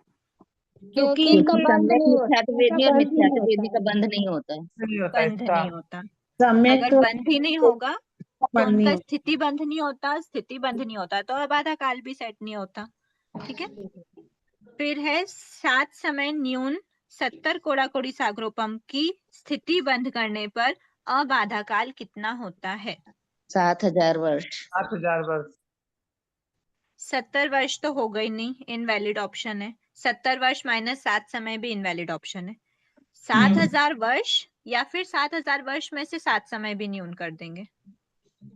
S3: क्योंकि
S8: क्योंकि
S3: इनका बंध
S8: सम्यक
S3: नहीं होता,
S8: मिथ्यात्व वेदनी और
S3: बंध ही नहीं
S8: मिथ्यात्व
S3: होता
S8: वेदनी का
S3: है।
S8: बंध नहीं होता है।
S4: नहीं होता
S2: बंध
S4: इसका।
S2: नहीं होता।
S3: सम्यक
S2: अगर
S3: तो
S2: बंध ही नहीं होगा तो
S3: बंध नहीं
S2: उनका
S3: होता।
S2: स्थिति बंध नहीं होता, स्थिति बंध नहीं होता तो अबाधा काल भी सेट नहीं होता। ठीक है। फिर है 7 समय न्यून 70 कोड़ा कोड़ी सागरोपम की स्थिति बंद करने पर अबाधा काल कितना होता है?
S8: 7000 वर्ष।
S4: 8000 वर्ष।
S2: 70 वर्ष तो हो गई नहीं, इनवैलिड ऑप्शन है। 70 वर्ष माइनस 7 समय भी इनवैलिड ऑप्शन है। 7000 वर्ष या फिर 7000 वर्ष में से 7 समय भी न्यून कर देंगे।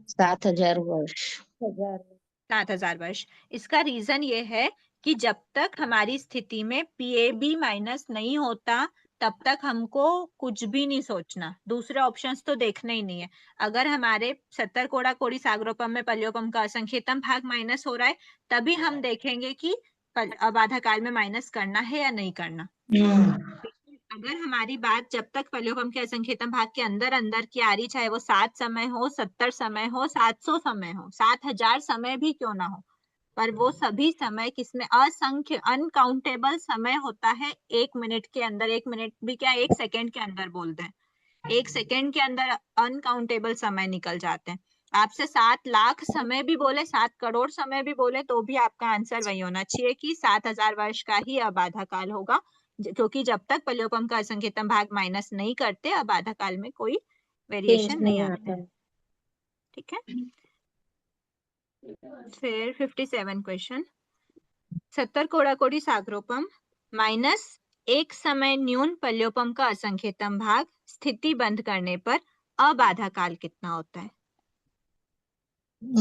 S8: 7000 वर्ष।
S2: 7000 वर्ष। इसका रीजन ये है कि जब तक हमारी स्थिति में पीएबी माइनस नहीं होता तब तक हमको कुछ भी नहीं सोचना, दूसरे ऑप्शंस तो देखने ही नहीं है। अगर हमारे 70 कोड़ा कोड़ी सागरोपम में पल्योपम का असंख्यतम भाग माइनस हो रहा है, तभी हम देखेंगे कि अबाधा काल में माइनस करना है या नहीं करना। अगर हमारी बात जब तक पल्योपम के असंख्यतम भाग के अंदर अंदर की आ रही, चाहे वो 7 समय हो, 70 समय हो, 700 समय हो, 7000 समय भी क्यों ना हो, पर वो सभी समय किसमें असंख्य अनकाउंटेबल समय होता है 1 मिनट के अंदर। 1 मिनट भी क्या, 1 सेकेंड के अंदर बोलते हैं, 1 सेकेंड के अंदर अनकाउंटेबल समय निकल जाते हैं। आपसे 7 लाख समय भी बोले, 7 करोड़ समय भी बोले, तो भी आपका आंसर वही होना चाहिए कि 7000 वर्ष का ही अबाधा काल होगा, क्योंकि जब तक पल्योपम का असंख्यतम भाग माइनस नहीं करते, अबाधा काल में कोई वेरिएशन नहीं आते हैं। ठीक है, फिर 57 क्वेश्चन। 70 कोड़ा कोड़ी सागरोपम माइनस 1 समय न्यून पल्योपम का असंख्यतम भाग स्थिति बंद करने पर अबाधा काल कितना होता है?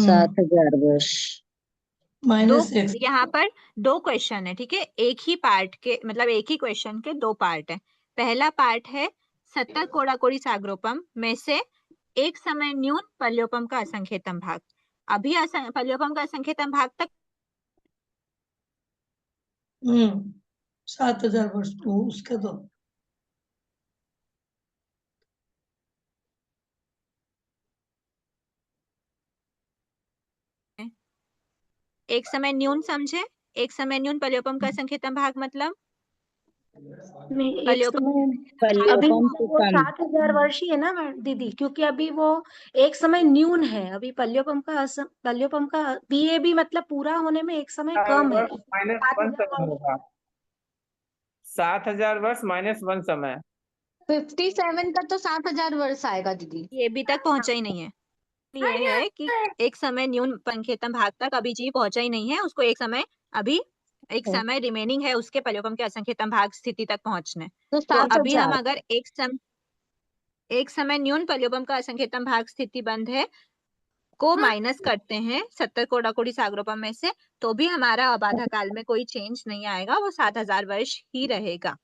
S5: 7000 वर्ष माइनस
S2: यहाँ पर 2 क्वेश्चन है, ठीक है, एक ही पार्ट के, मतलब एक ही क्वेश्चन के 2 पार्ट है। पहला पार्ट है 70 कोड़ा कोड़ी सागरोपम में से एक समय न्यून पल्योपम का असंख्यतम भाग। अभी पल्योपम का असंख्यतम भाग तक
S5: 7000 वर्ष तो उसका तो
S2: एक समय न्यून समझे, एक समय न्यून पल्योपम का असंख्यतम भाग मतलब पल्योपम
S3: अभी वो 7000 वर्ष ही है ना दीदी, क्योंकि अभी वो एक समय न्यून है, अभी पल्योपम का पीएबी मतलब पूरा होने में एक समय कम है।
S4: माइनस 1 समय होगा, 7000 वर्ष माइनस 1 समय।
S8: 57 का तो 7000 वर्ष आएगा दीदी।
S2: ये अभी तक पहुंचा ही नहीं है। ये है कि एक समय न्यून पंखेतम भाग तक अभी जी पहुंचा ही नहीं है, उसको एक समय, अभी एक समय रिमेनिंग है उसके पल्योपम के असंख्यतम भाग स्थिति तक पहुंचने। तो अभी हम अगर एक समय न्यून पल्योपम का असंख्यतम भाग स्थिति बंद है को माइनस करते हैं 70 कोड़ा कोड़ी सागरोपम में से, तो भी हमारा अबाधा काल में कोई चेंज नहीं आएगा, वो 7000 वर्ष ही रहेगा।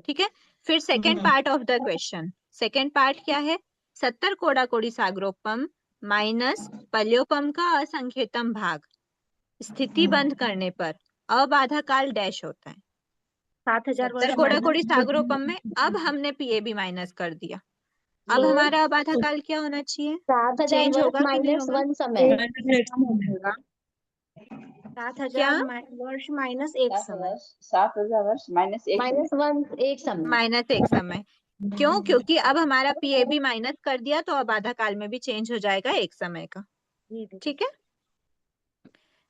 S2: ठीक है, फिर second part of the question, second part क्या है? 70 कोड़ा कोड़ी सागरोपम माइनस पल्योपम का असंख्यतम भाग स्थिति बंद करने पर अबाधा काल डैश होता है।
S3: 7000 वर्ष
S2: 70 कोड़ा कोड़ी सागरोपम में अब हमने पीएबी माइनस कर दिया, अब हमारा अबाधा काल क्या होना चाहिए?
S8: 7000
S2: चेंज
S8: वर्ष
S2: होगा कि नहीं
S8: माइनस
S2: होगा?
S8: 1 समय।
S3: 7000 वर्ष माइनस 1 समय।
S10: 7000 वर्ष माइनस 1
S8: माइनस 1 एक समय।
S2: माइनस 1 समय क्यों? क्योंकि अब हमारा पीएबी माइनस कर दिया, तो अबाधा काल में भी चेंज हो जाएगा 1 समय का। ठीक है,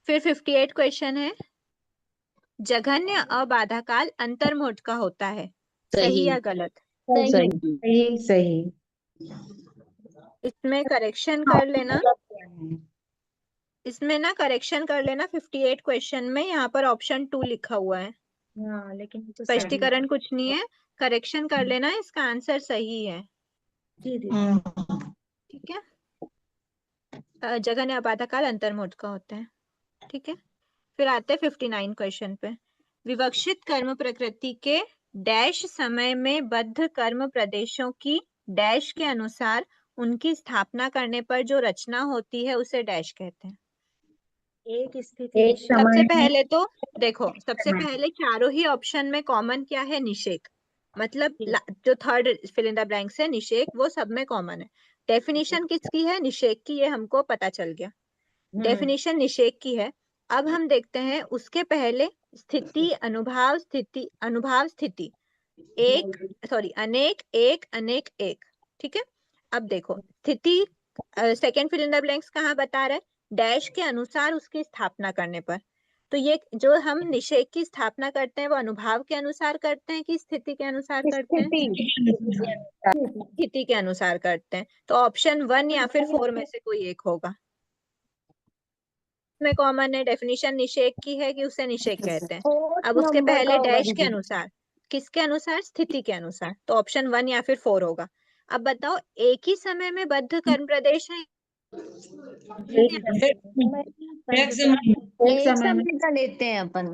S2: फिर 58 क्वेश्चन है, जघन्य अबाधा काल अंतर्मुठ का होता है, सही या गलत?
S3: सही।
S2: इसमें करेक्शन कर लेना, इसमें ना करेक्शन कर लेना। 58 क्वेश्चन में यहाँ पर ऑप्शन 2 लिखा हुआ है,
S3: हाँ, लेकिन ये तो
S2: स्पष्टीकरण कुछ नहीं है, करेक्शन कर लेना, इसका आंसर सही है। ठीक है, जघन्य अबाधा काल अंतर्मुठ का होता है। ठीक है, फिर आते हैं 59 क्वेश्चन पे। विवक्षित कर्म प्रकृति के डैश समय में बद्ध कर्म प्रदेशों की डैश के अनुसार उनकी स्थापना करने पर जो रचना होती है उसे डैश कहते हैं।
S3: एक स्थिति
S2: सबसे पहले तो देखो, सबसे पहले चारों ही ऑप्शन में कॉमन क्या है? निषेक, मतलब जो third fill in the blanks है निषेक, वो सब में कॉमन है। डेफिनेशन किसकी है? निषेक की, ये हमको पता चल गया, डेफिनेशन निषेक की है। अब हम देखते हैं उसके पहले स्थिति, अनुभाव स्थिति, अनुभाव स्थिति, अनेक, एक, अनेक, एक। ठीक है, अब देखो स्थिति, second fill in the blanks कहाँ बता रहे? डैश के अनुसार उसकी स्थापना करने पर। तो ये जो हम निषेक की स्थापना करते हैं वो अनुभाव के अनुसार करते हैं कि स्थिति के अनुसार करते हैं? स्थिति के अनुसार करते हैं। तो ऑप्शन 1 या फिर 4 में से कोई एक होगा। में कॉमन है, डेफिनेशन निषेक की है कि उसे निषेक कहते हैं। अब उसके पहले डैश के अनुसार, किसके अनुसार? स्थिति के अनुसार, तो ऑप्शन 1 या फिर 4 होगा। अब बताओ, एक ही समय में बद्ध कर्म प्रदेश है?
S8: एक समय का लेते हैं अपन।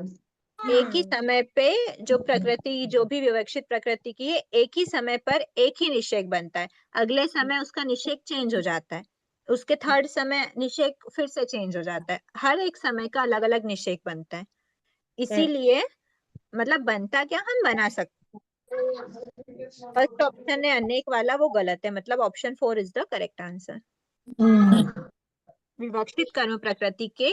S2: एक ही समय पे जो प्रकृति जो भी विवक्षित प्रकृति की है एक ही समय पर एक ही निषेक बनता है, अगले समय उसका निषेक चेंज हो जाता है, उसके थर्ड समय निषेक फिर से चेंज हो जाता है, हर एक समय का अलग अलग निषेक बनता है। इसीलिए मतलब बनता क्या, हम बना सकते। फर्स्ट ऑप्शन है अनेक वाला, वो गलत है, मतलब option 4 is the correct answer. विवक्षित कर्म प्रकृति के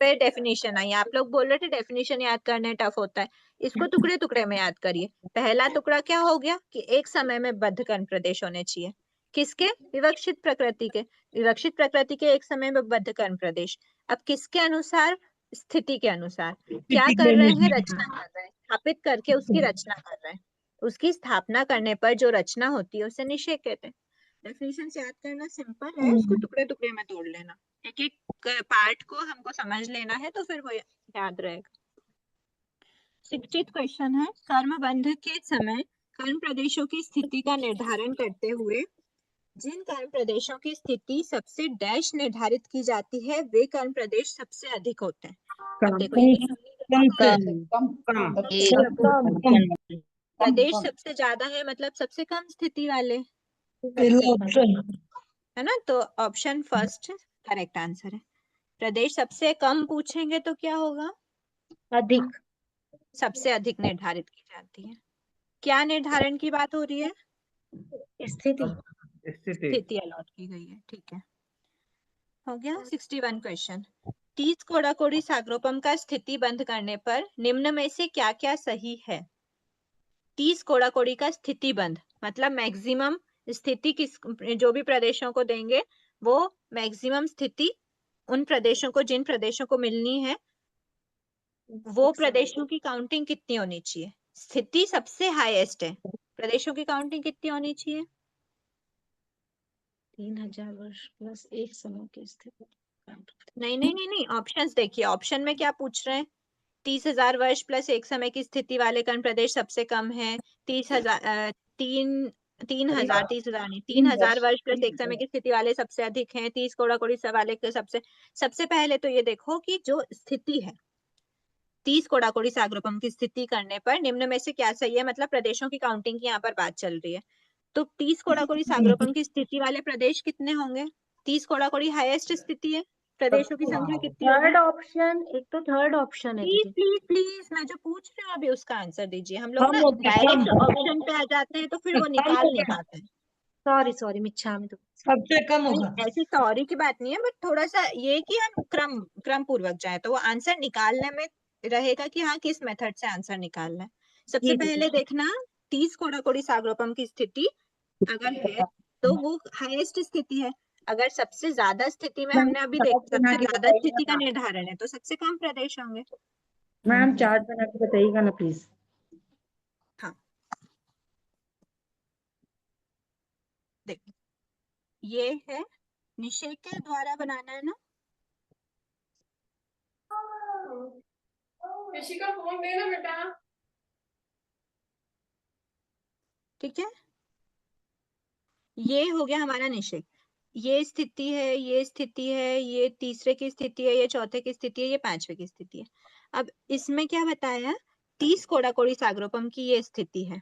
S2: पे डेफिनेशन आई, आप लोग बोल रहे थे डेफिनेशन याद करने टफ होता है, इसको टुकड़े टुकड़े में याद करिए। पहला टुकड़ा क्या हो गया कि एक समय में बद्ध कर्म प्रदेश होने चाहिए, किसके, विवक्षित प्रकृति के, विवक्षित प्रकृति के एक समय में बद्ध कर्म प्रदेश। अब किसके अनुसार, स्थिति के अनुसार क्या कर रहे हैं, रचना कर रहे हैं, स्थापित करके उसकी रचना कर रहे हैं, उसकी स्थापना करने पर जो रचना होती है उसे निषेक कहते हैं। डेफिनेशन याद करना सिंपल है, उसको टुकड़े टुकड़े में तोड़ लेना, एक एक पार्ट को हमको समझ लेना है तो फिर वो याद रहेगा। 60th क्वेश्चन है, कर्म बंध के समय कर्म प्रदेशों की स्थिति का निर्धारण करते हुए जिन कर्म प्रदेशों की स्थिति सबसे डैश निर्धारित की जाती है वे कर्म प्रदेश सबसे अधिक होते हैं। अब देखो प्रदेश सबसे ज्यादा है मतलब सबसे कम स्थिति वाले है ना, तो ऑप्शन फर्स्ट करेक्ट आंसर है। प्रदेश सबसे कम पूछेंगे तो क्या होगा,
S3: अधिक,
S2: सबसे अधिक निर्धारित की जाती है। क्या निर्धारण की बात हो रही है,
S3: स्थिति,
S2: स्थिति अलॉट की गई है, ठीक है, हो गया। 61 क्वेश्चन, 30 कोड़ाकोड़ी सागरोपम का स्थिति बंद करने पर निम्न में से क्या क्या सही है। 30 कोड़ाकोड़ी का स्थिति बंद मतलब मैक्सिमम स्थिति किस, जो भी प्रदेशों को देंगे वो मैक्सिमम स्थिति उन प्रदेशों को, जिन प्रदेशों को मिलनी है वो प्रदेशों की काउंटिंग कितनी होनी चाहिए। स्थिति सबसे हाईएस्ट है, प्रदेशों की काउंटिंग कितनी होनी चाहिए,
S8: 3000 वर्ष प्लस एक समय की स्थिति।
S2: नहीं नहीं नहीं नहीं, ऑप्शंस देखिए, ऑप्शन में क्या पूछ रहे हैं, 30,000 वर्ष प्लस एक समय की स्थिति वाले कर्ण प्रदेश सबसे कम है, 30,000 30,000 नहीं 3,000 वर्ष प्लस एक समय की स्थिति वाले सबसे अधिक हैं, 30 कोड़ाकोड़ी वाले के सबसे पहले तो ये देखो कि जो स्थिति है 30 कोड़ाकोड़ी सागरोपम की स्थिति करने पर निम्न में से क्या सही है, मतलब प्रदेशों की काउंटिंग की यहाँ पर बात चल रही है। तो 30 कोड़ाकोड़ी सागरोपम की स्थिति वाले प्रदेश कितने होंगे, 30 कोड़ाकोड़ी हाईएस्ट स्थिति है, प्रदेशों की संख्या कितनी होगी।
S3: थर्ड ऑप्शन, एक तो थर्ड ऑप्शन है
S2: प्लीज
S3: दीदी।
S2: प्लीज प्लीज, मैं जो पूछ रही हूँ अभी उसका आंसर दीजिए। हम लोग ना डायरेक्ट ऑप्शन पे आ जाते हैं तो फिर वो निकाल नहीं पाते हैं।
S3: सॉरी सॉरी, मिच्छामि तो
S5: सबसे कम होगा।
S2: नहीं, ऐसी सॉरी की बात नहीं है, बट थोड़ा सा ये कि हम क्रम पूर्वक जाए तो वो आंसर निकालने में रहेगा कि हाँ किस मेथड से आंसर निकालना है। सबसे
S3: जी,
S2: पहले देखना 30 कोड़ाकोड़ी सागरोपम की स्थिति अगर है तो वो हाईएस्ट स्थिति है, अगर सबसे ज्यादा स्थिति में हमने अभी देखा सबसे ज्यादा स्थिति का निर्धारण है तो सबसे कम प्रदेश होंगे।
S3: मैम चार्ट बना के बताइएगा ना प्लीज।
S2: हाँ देखिए ये है, निषेक के द्वारा बनाना है ना,
S1: ऋषिका फोन देना बेटा।
S2: ठीक है, ये हो गया हमारा निषेक, ये स्थिति है, ये स्थिति है, ये तीसरे की स्थिति है, ये चौथे की स्थिति है, ये पांचवे की स्थिति है। अब इसमें क्या बताया, 30 कोड़ाकोड़ी सागरोपम की ये स्थिति है,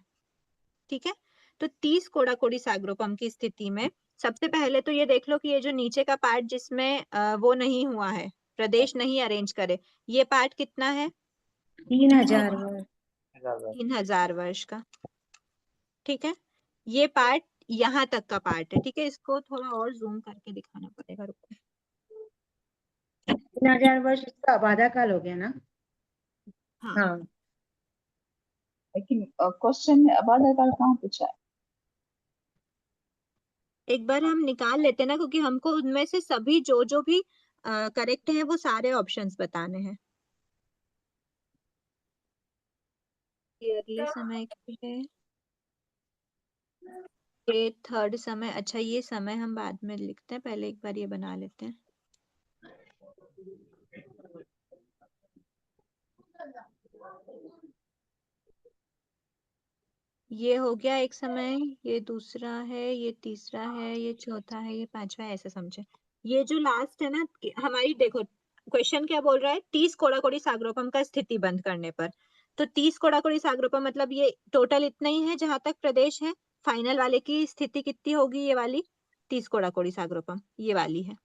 S2: ठीक है। तो 30 कोड़ाकोड़ी सागरोपम की स्थिति में सबसे पहले तो ये देख लो कि ये जो नीचे का पार्ट जिसमें वो नहीं हुआ है, प्रदेश नहीं अरेंज करे, ये पार्ट कितना है,
S3: 3,000 वर्ष।
S2: 3,000 वर्ष का, ठीक है। ये पार्ट यहाँ तक का पार्ट है, ठीक है, इसको थोड़ा और जूम करके दिखाना पड़ेगा, रुको।
S3: 3,000 वर्ष इसका आबादा काल हो गया ना।
S2: हाँ
S3: हाँ,
S10: लेकिन क्वेश्चन में आबादा काल कहाँ पूछा है?
S2: एक बार हम निकाल लेते हैं ना, क्योंकि हमको उनमें से सभी जो भी करेक्ट है वो सारे ऑप्शंस बताने हैं। ये अगले समय की है, ये थर्ड समय, अच्छा ये समय हम बाद में लिखते हैं, पहले एक बार ये बना लेते हैं। ये हो गया एक समय, ये दूसरा है, ये तीसरा है, ये चौथा है, ये पांचवा है, ऐसे समझे। ये जो लास्ट है ना हमारी, देखो क्वेश्चन क्या बोल रहा है, 30 कोड़ाकोड़ी सागरोपम का स्थिति बंद करने पर। तो 30 कोड़ाकोड़ी सागरोपम मतलब ये टोटल इतना ही है जहां तक प्रदेश है। फाइनल वाले की स्थिति कितनी होगी, ये वाली 30 कोड़ाकोड़ी सागरोपम ये वाली है।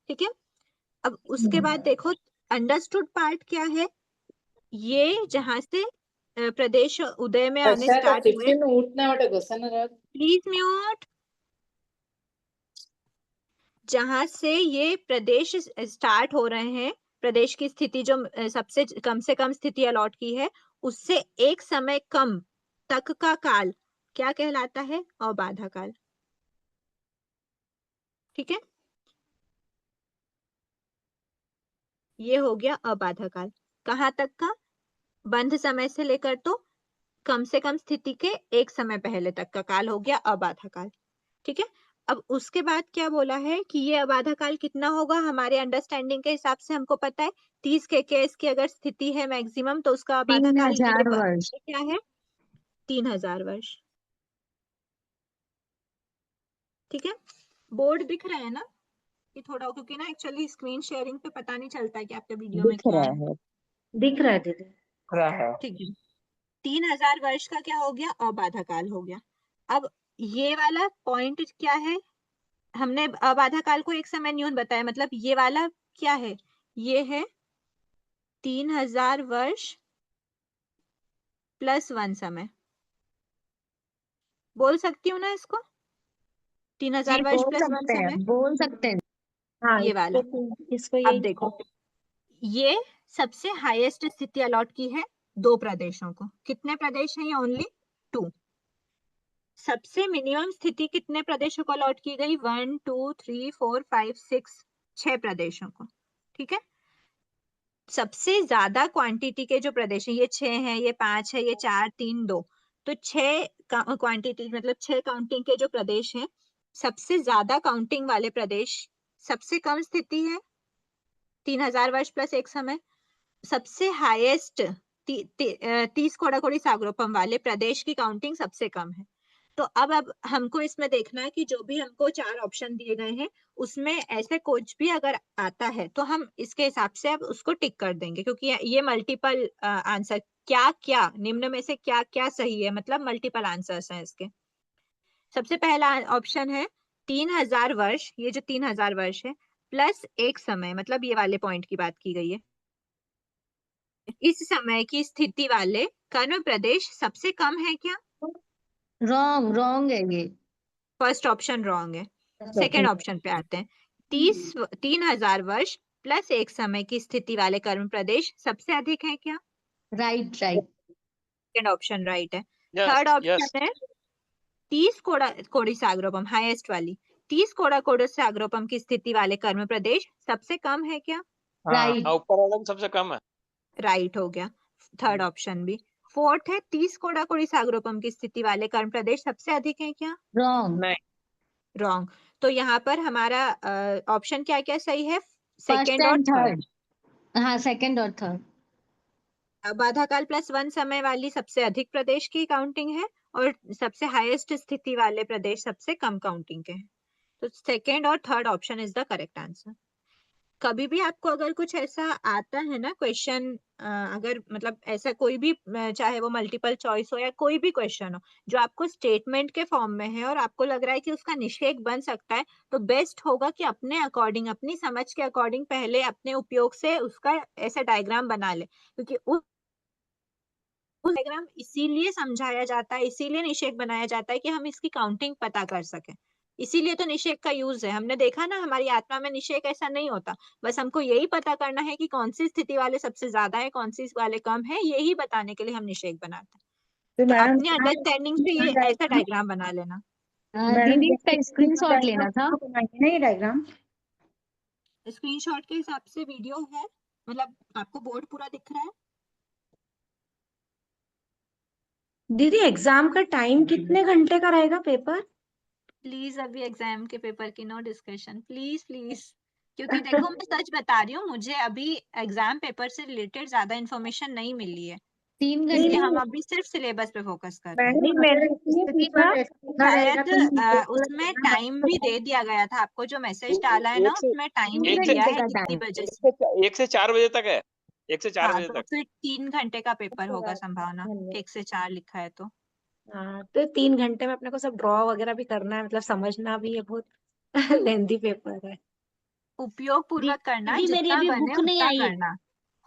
S2: ठीक है, अब उसके बाद देखो अंडरस्टूड पार्ट क्या है, ये जहां से प्रदेश उदय में आने स्टार्ट हुए। Please mute. जहां से ये प्रदेश स्टार्ट हो रहे हैं, प्रदेश की स्थिति जो सबसे कम से कम स्थिति अलॉट की है, उससे एक समय कम तक का काल क्या कहलाता है, अबाधा काल। ठीक है, ये हो गया अबाधा काल। कहाँ तक का, बंध समय से लेकर तो कम से कम स्थिति के एक समय पहले तक का काल हो गया अबाधा काल। ठीक है, अब उसके बाद क्या बोला है कि ये अबाधा काल कितना होगा, हमारे अंडरस्टैंडिंग के हिसाब से हमको पता है 30 kks की अगर स्थिति है मैक्सिमम, तो उसका अबाधा काल
S8: 3000 वर्ष।
S2: क्या है, 3000 वर्ष। ठीक है, बोर्ड दिख रहा है ना, ये थोड़ा, क्योंकि ना एक्चुअली स्क्रीन शेयरिंग पे पता नहीं चलता है कि आपके वीडियो में क्या है।
S3: दिख रहा है दीदी।
S2: ठीक है, 3000 वर्ष का क्या हो गया, अबाधा काल हो गया। अब ये वाला पॉइंट क्या है, हमने अबाधा काल को एक समय न्यून बताया, मतलब ये वाला क्या है, ये है 3000 वर्ष प्लस 1 समय। बोल सकती हूँ ना इसको, 3000 वर्ष
S8: बोल
S2: प्लस 1
S8: सकते
S2: समय,
S8: हैं, बोल सकते हैं।
S3: हाँ,
S2: ये वाला।
S3: इसको
S2: अब
S3: यही
S2: देखो, ये सबसे हाईएस्ट स्थिति अलॉट की है 2 प्रदेशों को। कितने प्रदेश हैं ये, ओनली 2। सबसे मिनिमम स्थिति कितने प्रदेशों को अलॉट की गई, 1 2 3 4 5 6 6 प्रदेशों को। ठीक है, सबसे ज्यादा क्वांटिटी के जो प्रदेश हैं, ये 6 हैं, ये 5 है, ये 4 3 2, तो 6 क्वांटिटी मतलब 6 काउंटिंग के जो प्रदेश हैं, सबसे ज्यादा काउंटिंग वाले प्रदेश, सबसे कम स्थिति है 3000 वर्ष प्लस 1 समय, सबसे हाईएस्ट 30 कोड़ाकोड़ी सागरोपम वाले प्रदेश की काउंटिंग सबसे कम है। तो अब हमको इसमें देखना है कि जो भी हमको 4 ऑप्शन दिए गए हैं, उसमें ऐसे कुछ भी अगर आता है तो हम इसके हिसाब से अब उसको टिक कर देंगे, क्योंकि ये मल्टीपल आंसर, क्या क्या निम्न में से क्या क्या सही है, मतलब मल्टीपल आंसर्स हैं इसके। सबसे पहला ऑप्शन है 3000 वर्ष, ये जो 3000 वर्ष है प्लस 1 समय, मतलब ये वाले पॉइंट की बात की गई है। इस समय की स्थिति वाले कर्म प्रदेश सबसे कम है क्या,
S8: रॉन्ग रॉन्ग है ये।
S2: फर्स्ट ऑप्शन रॉन्ग है। सेकेंड ऑप्शन पे आते हैं, 3000 वर्ष प्लस 1 समय की स्थिति वाले कर्म प्रदेश सबसे अधिक है क्या,
S8: right right.
S2: Second option right है।
S9: यस
S2: थर्ड
S9: यस
S2: ऑप्शन है 30 कोड़ी सागरोपम, हाईएस्ट वाली 30 कोड़ी सागरोपम की स्थिति वाले कर्म प्रदेश सबसे कम है क्या,
S8: राइट।
S9: हाँ, ऊपर वाला में सबसे कम है।
S2: राइट हो गया थर्ड ऑप्शन भी। फोर्थ है 30 कोड़ी सागरोपम की स्थिति वाले कर्म प्रदेश सबसे अधिक है क्या,
S8: रॉन्ग।
S4: नहीं,
S2: रॉन्ग। तो यहाँ पर हमारा ऑप्शन क्या क्या सही है,
S8: फर्स्ट
S2: सेकेंड और
S8: एंड
S2: थर्ड।
S8: थर्ड। हाँ, सेकंड और थर्ड।
S2: बाधा काल प्लस 1 समय वाली सबसे अधिक प्रदेश की काउंटिंग है, और सबसे हाईएस्ट स्थिति वाले प्रदेश सबसे कम काउंटिंग के हैं। तो सेकेंड और third option is the correct answer. कभी भी आपको अगर कुछ ऐसा आता है ना क्वेश्चन, अगर मतलब ऐसा कोई भी चाहे वो मल्टीपल चॉइस हो या कोई भी क्वेश्चन हो जो आपको स्टेटमेंट के फॉर्म में है और आपको लग रहा है कि उसका निषेध बन सकता है, तो बेस्ट होगा कि अपने अकॉर्डिंग, अपनी समझ के अकॉर्डिंग पहले अपने उपयोग से उसका ऐसा डायग्राम बना ले, क्योंकि उस डायग्राम इसीलिए समझाया जाता है, इसीलिए निषेध बनाया जाता है कि हम इसकी काउंटिंग पता कर सकें। इसीलिए तो निषेध का यूज है। हमने देखा ना हमारी आत्मा में निषेध ऐसा नहीं होता, बस हमको यही पता करना है कि कौन सी स्थिति वाले सबसे ज्यादा है, कौन सी वाले कम है, यही बताने के लिए हम निषेध बनाते हैं।
S3: तो
S2: तो
S3: मैडम
S2: अपनी अंडरस्टैंडिंग से ये ऐसा डायग्राम बना लेना।
S3: मैडम
S8: दीदी इसका स्क्रीनशॉट लेना था।
S3: नहीं डायग्राम,
S2: स्क्रीनशॉट के हिसाब से वीडियो है, मतलब आपको बोर्ड पूरा दिख रहा है।
S3: दीदी एग्जाम का टाइम कितने घंटे का रहेगा पेपर?
S2: प्लीज अभी एग्जाम के पेपर की नो डिस्कशन, प्लीज प्लीज, क्योंकि देखो मैं सच बता रही हूँ, मुझे अभी एग्जाम पेपर से रिलेटेड ज्यादा इन्फॉर्मेशन नहीं मिली है।
S8: 3
S2: इसलिए
S8: घंटे
S2: हम अभी सिर्फ सिलेबस पे फोकस कर रहे हैं।
S3: मैडम अगर स्थिति पर ऐसा लिखा रहेगा
S2: शायद
S3: तो हम
S2: उसमें टाइम भी दे दिया गया था आपको, जो मैसेज डाला है ना
S9: एक से
S2: उसमें टाइम
S9: एक
S2: भी
S9: से
S2: दिया है
S8: का
S2: कितनी
S8: टाइम
S2: बजे से।
S9: 1 से 4 बजे तक है, 1 से 4
S2: हाँ
S9: बजे
S2: तो
S9: तक।
S2: फिर 3 घंटे का पेपर होगा संभावना, 1 से 4 लिखा है तो।
S11: हाँ तो 3 घंटे में अपने को सब ड्रॉ वगैरह भी करना है, मतलब समझना भी है, बहुत लेंथी पेपर है।
S2: उपयोग पूर्वक करना,
S8: दीदी मेरी
S2: जितना
S8: अभी
S2: बने
S8: बुक नहीं
S2: उतना
S8: आई है।
S2: करना।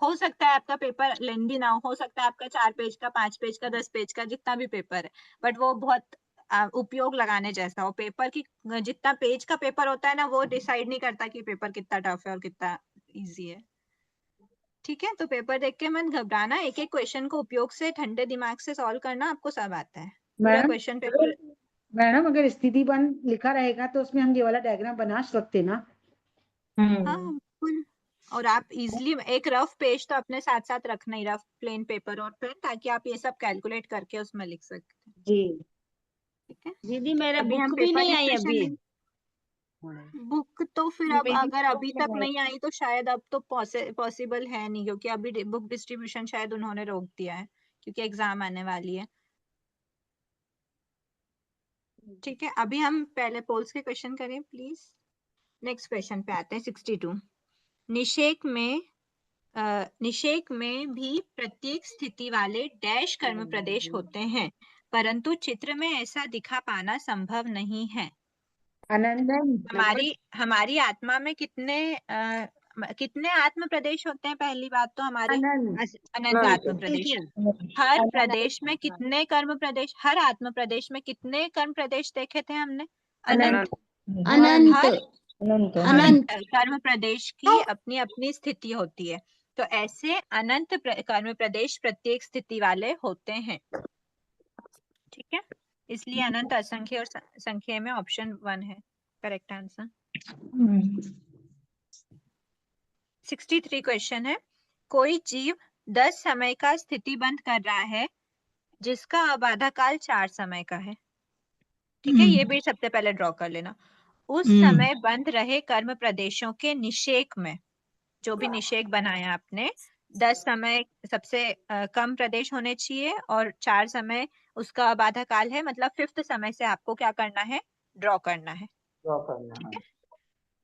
S2: हो सकता है आपका पेपर लेंदी ना हो सकता है आपका 4 पेज का, 5 पेज का, 10 पेज का, जितना भी पेपर है, बट वो बहुत उपयोग लगाने जैसा हो। पेपर की जितना पेज का पेपर होता है ना, वो डिसाइड नहीं करता कि पेपर कितना टफ है और कितना इजी है। ठीक है, तो पेपर देख के मत घबराना, एक एक क्वेश्चन को उपयोग से ठंडे दिमाग से सॉल्व करना, आपको सब आता है। पूरा
S3: मैडम
S2: क्वेश्चन पेपर
S3: मैडम अगर स्थिति बन लिखा रहेगा तो उसमें हम ये वाला डायग्राम बना सकते ना।
S2: हाँ बिल्कुल। और आप इजीली एक रफ पेज तो अपने साथ साथ रखना ही, रफ प्लेन पेपर और पेन, ताकि आप ये सब कैलकुलेट करके उसमें लिख सकते हैं।
S3: जी
S2: ठीक है,
S8: दीदी मेरा
S2: अभी हम
S8: बुक भी
S2: पेपर
S8: नहीं आई
S2: डिस्कशन
S8: अभी।
S2: नहीं। बुक तो फिर अब अगर अभी तक नहीं आई तो शायद अब तो पॉसिबल है नहीं, क्योंकि अभी बुक डिस्ट्रीब्यूशन शायद उन्होंने रोक दिया है, क्योंकि एग्जाम आने वाली है। ठीक है, अभी हम पहले पोल्स के क्वेश्चन करें प्लीज। नेक्स्ट क्वेश्चन पे आते हैं 62। निषेक में भी प्रत्येक स्थिति वाले डैश कर्म प्रदेश होते हैं, परंतु चित्र में ऐसा दिखा पाना संभव नहीं है।
S3: अनंत
S2: हमारी आत्मा में कितने आत्म प्रदेश होते हैं? पहली बात तो हमारे अनंत आत्म प्रदेश। हर प्रदेश में कितने कर्म प्रदेश, हर आत्म प्रदेश में कितने कर्म प्रदेश देखे थे हमने? अनंत।
S8: अनंत
S2: हर
S8: अनंत
S2: कर्म प्रदेश की अपनी अपनी स्थिति होती है, तो ऐसे अनंत कर्म प्रदेश प्रत्येक स्थिति वाले होते हैं। ठीक है, इसलिए अनंत असंख्य और संख्या में ऑप्शन 1 है करेक्ट आंसर। 63 क्वेश्चन है। कोई जीव 10 समय का स्थिति बंद कर रहा है जिसका अबाधा काल 4 समय का है। ठीक है, ये भी सबसे पहले ड्रॉ कर लेना। उस समय बंद रहे कर्म प्रदेशों के निषेक में, जो भी निषेक बनाया आपने, 10 समय सबसे कम प्रदेश होने चाहिए और 4 समय उसका अबाधा काल है, मतलब 5th समय से आपको क्या करना है? ड्रॉ करना है। ठीक है,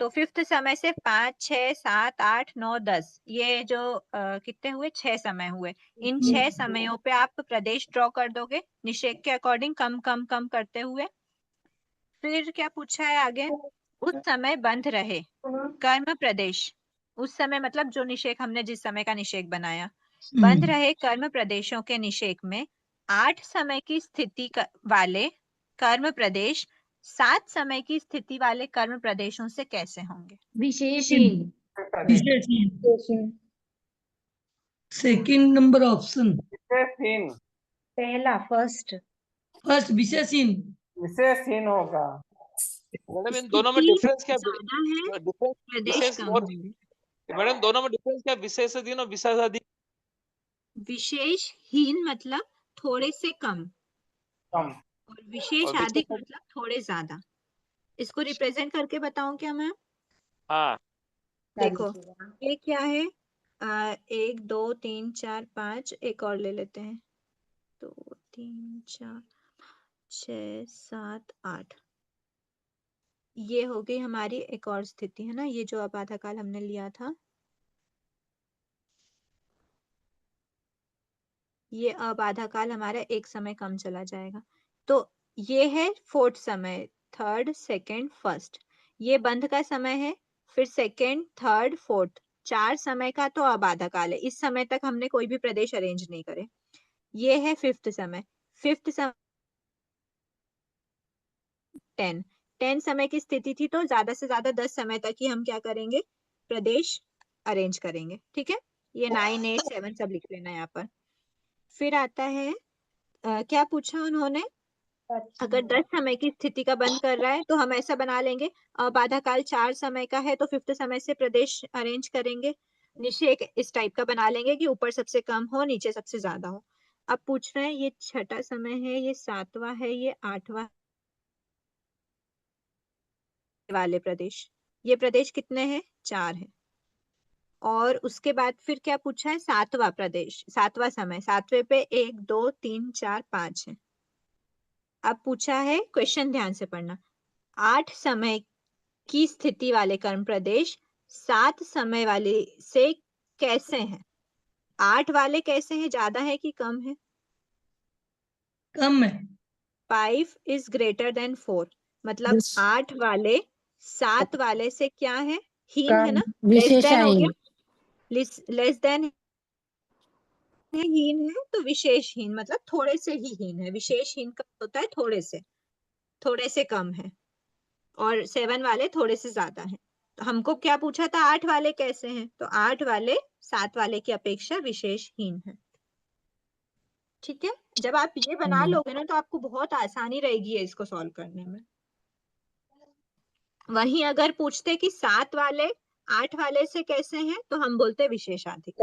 S2: तो 5th समय से 5, 6, 7, 8, 9, 10, ये जो कितने हुए? 6 समय हुए। इन 6 समयों पे आप प्रदेश ड्रॉ कर दोगे निषेक के अकॉर्डिंग, कम कम कम करते हुए। फिर क्या पूछा है आगे? उस समय बंद रहे कर्म प्रदेश, उस समय मतलब जो निषेक हमने जिस समय का निषेक बनाया, बंद रहे कर्म प्रदेशों के निषेक में 8 समय की स्थिति वाले कर्म प्रदेश 7 समय की स्थिति वाले कर्म प्रदेशों से कैसे होंगे?
S8: विशेषहीन।
S5: सेकंड नंबर ऑप्शन,
S11: पहला फर्स्ट
S5: फर्स्ट विशेषहीन।
S4: विशेषहीन होगा।
S9: मैडम इन दोनों में
S2: स्थिति
S9: डिफरेंस क्या?
S2: ज्यादा है,
S9: डिफरेंस
S2: प्रदेश
S9: विशेष
S2: कम
S9: और
S2: होंगे।
S9: मैडम दोनों में डिफरेंस क्या? विशेषाधीन और विशेषाधीन।
S2: विशेषहीन मतलब थोड़े से कम,
S4: कम
S2: और विशेषाधिक मतलब थोड़े ज्यादा। इसको रिप्रेजेंट करके बताऊं क्या मैं?
S9: हाँ
S2: देखो ये क्या है, 1 2 3 4 5, एक और ले लेते हैं, 2 3 4 6 7 8। ये हो गई हमारी एक और स्थिति है ना, ये जो अबाधा काल हमने लिया था, ये अबाधा काल हमारा एक समय कम चला जाएगा। तो ये है 4th समय, 3rd 2nd 1st, ये बंद का समय है। फिर 2nd 3rd 4th, 4 समय का तो अबाधा काल है। इस समय तक हमने कोई भी प्रदेश अरेंज नहीं करे। ये है 5th समय, 5th समय 10 समय की स्थिति थी, तो ज्यादा से ज्यादा 10 समय तक ही हम क्या करेंगे? प्रदेश अरेंज करेंगे। ठीक है, ये 9 8 7 सब लिख लेना यहाँ पर। फिर आता है क्या पूछा उन्होंने? अगर 10 समय की स्थिति का बंद कर रहा है तो हम ऐसा बना लेंगे, बाधा काल 4 समय का है तो 5th समय से प्रदेश अरेंज करेंगे। निषेक इस टाइप का बना लेंगे कि ऊपर सबसे कम हो, नीचे सबसे ज्यादा हो। अब पूछ रहे हैं ये 6ठा समय है, ये 7वां है, ये 8वां वाले प्रदेश, ये प्रदेश कितने हैं? 4 है। और उसके बाद फिर क्या पूछा है, सातवां प्रदेश, सातवां समय, सातवें पे 1 2 3 4 5 है। अब पूछा है, क्वेश्चन ध्यान से पढ़ना, 8 समय की स्थिति वाले कर्म प्रदेश 7 समय वाले से कैसे हैं? 8 वाले कैसे हैं, ज्यादा है कि कम है?
S5: कम है।
S2: 5 इज ग्रेटर देन 4, मतलब 8 वाले 7 वाले से क्या है, हीन है ना, लेस देन हो गया, लेस देन है, हीन है, तो विशेष हीन, मतलब थोड़े से ही हीन है। विशेष हीन का होता है थोड़े से कम है, और 7 वाले थोड़े से ज्यादा है। तो हमको क्या पूछा था, 8 वाले कैसे हैं, तो 8 वाले 7 वाले की अपेक्षा विशेष हीन है। ठीक है, जब आप ये बना लोगे ना तो आपको बहुत आसानी रहेगी है इसको सॉल्व करने में। वहीं अगर पूछते कि 7 वाले 8 वाले से कैसे हैं, तो हम बोलते विशेषाधिक,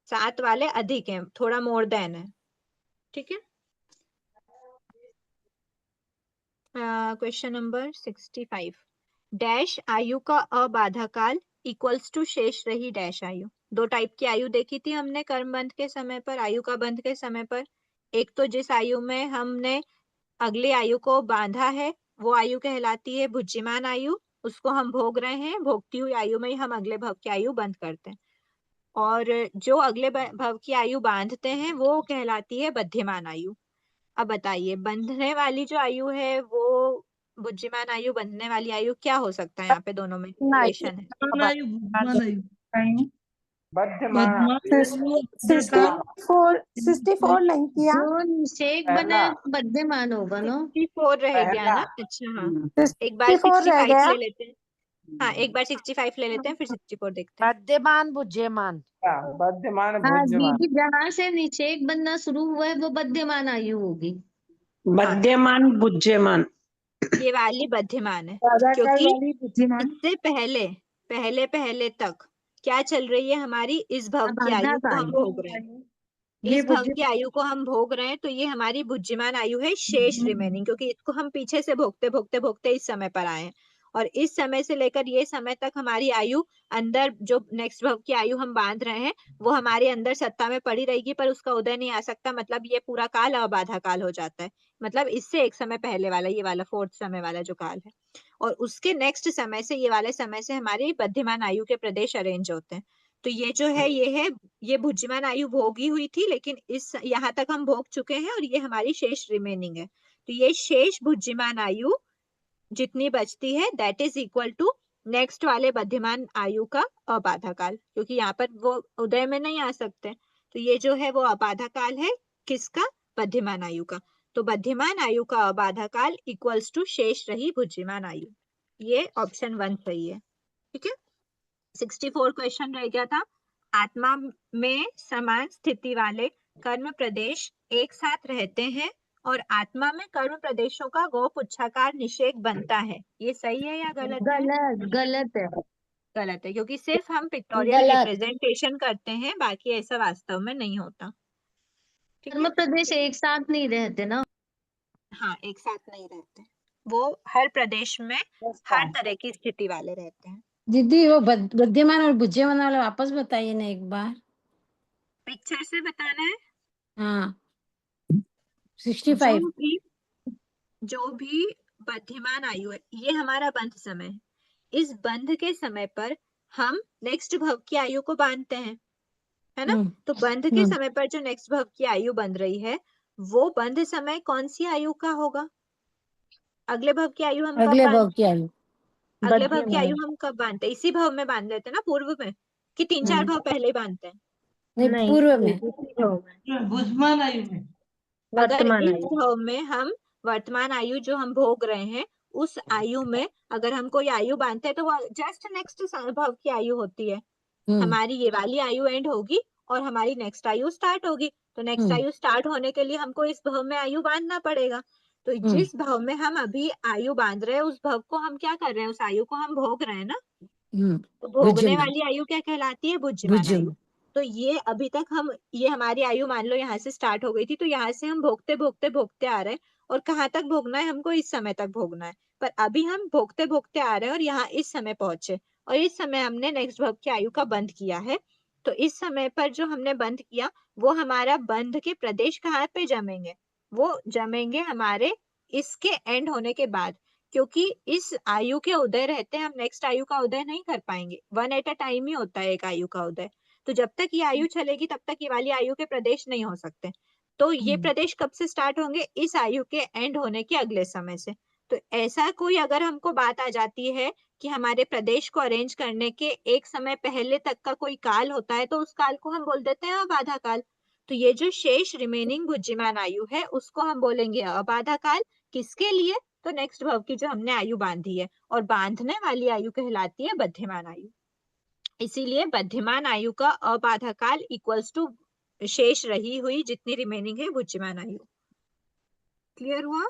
S2: 7 वाले अधिक हैं, थोड़ा मोर देन है। ठीक है, क्वेश्चन नंबर 65, डैश आयु का अबाधा काल इक्वल्स टू शेष रही डैश आयु। दो टाइप की आयु देखी थी हमने कर्म बंध के समय पर, आयु का बंध के समय पर। एक तो जिस आयु में हमने अगली आयु को बांधा है वो आयु कहलाती है भुज्यमान आयु, उसको हम भोग रहे हैं, भोगती हुई आयु में ही हम अगले भव की आयु बंध करते हैं। और जो अगले भव की आयु बांधते हैं वो कहलाती है बध्यमान आयु। अब बताइए, बंधने वाली जो आयु है वो बुद्धिमान आयु, बंधने वाली आयु, क्या हो सकता है यहाँ पे दोनों में रिलेशन है?
S5: बुद्धिमान आयु, बुद्धिमान आयु,
S4: बद्धमान
S5: बुद्धिमान
S3: 64 नहीं किया,
S8: जो निषेक
S4: पहला।
S8: बना है वो बद्यमान होगा ना।
S2: 64 रह गया
S4: पहला।
S2: ना, अच्छा हाँ, एक बार 65 ले लेते हैं, हाँ एक बार 65 ले लेते हैं, फिर 64 देखते हैं।
S11: बद्यमान बुद्धिमान।
S4: बद्धमान
S8: हाँ
S4: भुज्यमान।
S8: दीदी, जहाँ से निषेक बनना शुरू हुआ है वो बद्यमान आयु होगी।
S12: मध्यमान बुद्धिमान।
S2: ये वाली बध्यमान है,
S3: बाधाकाल
S2: क्योंकि
S3: वाली बुद्धिमान।
S2: इससे पहले तक क्या चल रही है हमारी, इस भव की आयु को हम भोग रहे हैं,
S3: ये
S2: इस भव की आयु को हम भोग रहे हैं, तो ये हमारी बुद्धिमान आयु है शेष रिमेनिंग, क्योंकि इसको हम पीछे से भोगते भोगते भोगते इस समय पर आए हैं, और इस समय से लेकर ये समय तक हमारी आयु अंदर, जो नेक्स्ट भव की आयु हम बांध रहे हैं वो हमारे अंदर सत्ता में पड़ी रहेगी, पर उसका उदय नहीं आ सकता, मतलब ये पूरा काल अबाधा काल हो जाता है। मतलब इससे एक समय पहले वाला, ये वाला 4th समय वाला जो काल है, और उसके नेक्स्ट समय से, ये वाले समय से हमारी बध्यमान आयु के प्रदेश अरेंज होते हैं। तो ये जो है ये भुज्यमान आयु भोगी हुई थी, लेकिन इस यहाँ तक हम भोग चुके हैं, और ये हमारी शेष रिमेनिंग है। तो ये शेष भुज्यमान आयु जितनी बचती है that is equal to next वाले बध्यमान आयु का अबाधा काल, क्योंकि यहाँ पर वो उदय में नहीं आ सकते। तो ये जो है वो अबाधा काल है, किसका, बध्यमान आयु का। तो बध्यमान आयु का अबाधा काल इक्वल्स टू शेष रही भुज्यमान आयु। ये ऑप्शन 1 सही है। ठीक है, 64 क्वेश्चन रह गया था। आत्मा में समान स्थिति वाले कर्म प्रदेश एक साथ रहते हैं और आत्मा में कर्म प्रदेशों का गोप उच्छाकार निषेक बनता है, ये सही है या गलत है?
S8: गलत है।
S2: गलत है, क्योंकि सिर्फ हम पिक्टोरियल रिप्रेजेंटेशन करते हैं, बाकी ऐसा वास्तव में नहीं होता। ठीक है,
S8: कर्म प्रदेश एक साथ नहीं रहते ना।
S2: हाँ एक साथ नहीं रहते, वो हर प्रदेश में हर तरह की स्थिति वाले रहते हैं।
S3: दीदी वो बुद्धिमान और बुद्धिमान वाला वापस बताइए ना एक बार।
S2: पिक्चर से बताना है।
S3: हाँ 65।
S2: जो भी बध्यमान आयु है, ये हमारा बंध समय है। इस बंध के समय पर हम नेक्स्ट भव की आयु को बांधते हैं, है ना? तो बंध के समय पर जो नेक्स्ट भव की आयु बंध रही है, वो बंध समय कौन सी आयु का होगा? अगले भव की आयु हम कब
S3: अगले भव
S2: बांधते
S3: की आयु,
S2: अगले भव की आयु हम कब बांधते हैं? इसी भव में बांध लेते हैं ना, पूर्व में, कि 3-4 भव पहले ही बांधते हैं?
S3: नहीं पूर्व में,
S5: बुद्धिमान आयु में।
S2: अगर इस भव में हम वर्तमान आयु जो हम भोग रहे हैं, उस आयु में अगर हम कोई आयु बांधते हैं तो वो जस्ट नेक्स्ट भव की आयु होती है। हमारी ये वाली आयु एंड होगी और हमारी नेक्स्ट आयु स्टार्ट होगी, तो नेक्स्ट आयु स्टार्ट होने के लिए हमको इस भव में आयु बांधना पड़ेगा। तो जिस भव में हम अभी आयु बांध रहे हैं, उस भव को हम क्या कर रहे हैं, उस आयु को हम भोग रहे हैं ना। तो भोगने वाली आयु क्या कहलाती है? बुद्धिमान आयु। तो ये अभी तक हम, ये हमारी आयु मान लो यहाँ से स्टार्ट हो गई थी, तो यहाँ से हम भोगते भोगते भोगते आ रहे हैं, और कहाँ तक भोगना है हमको? इस समय तक भोगना है। पर अभी हम भोगते भोगते आ रहे हैं और यहाँ इस समय पहुंचे, और इस समय हमने नेक्स्ट वर्ब की आयु का बंध किया है। तो इस समय पर जो हमने बंध किया वो हमारा बंध के प्रदेश कहाँ पे जमेंगे? वो जमेंगे हमारे इसके एंड होने के बाद, क्योंकि इस आयु के उदय रहते हम नेक्स्ट आयु का उदय नहीं कर पाएंगे। वन एट अ टाइम ही होता है एक आयु का उदय। तो जब तक ये आयु चलेगी तब तक ये वाली आयु के प्रदेश नहीं हो सकते। तो ये प्रदेश कब से स्टार्ट होंगे? इस आयु के एंड होने के अगले समय से। तो ऐसा कोई अगर हमको बात आ जाती है कि हमारे प्रदेश को अरेंज करने के एक समय पहले तक का कोई काल होता है, तो उस काल को हम बोल देते हैं अबाधा काल। तो ये जो शेष रिमेनिंग बुद्धिमान आयु है उसको हम बोलेंगे अबाधा काल। किसके लिए? तो नेक्स्ट वर्ब की जो हमने आयु बांधी है, और बांधने वाली आयु कहलाती है बध्यमान आयु। इसीलिए बध्यमान आयु का अबाधा काल इक्वल्स टू शेष रही हुई जितनी रिमेनिंग है बुद्धिमान आयु। क्लियर हुआ?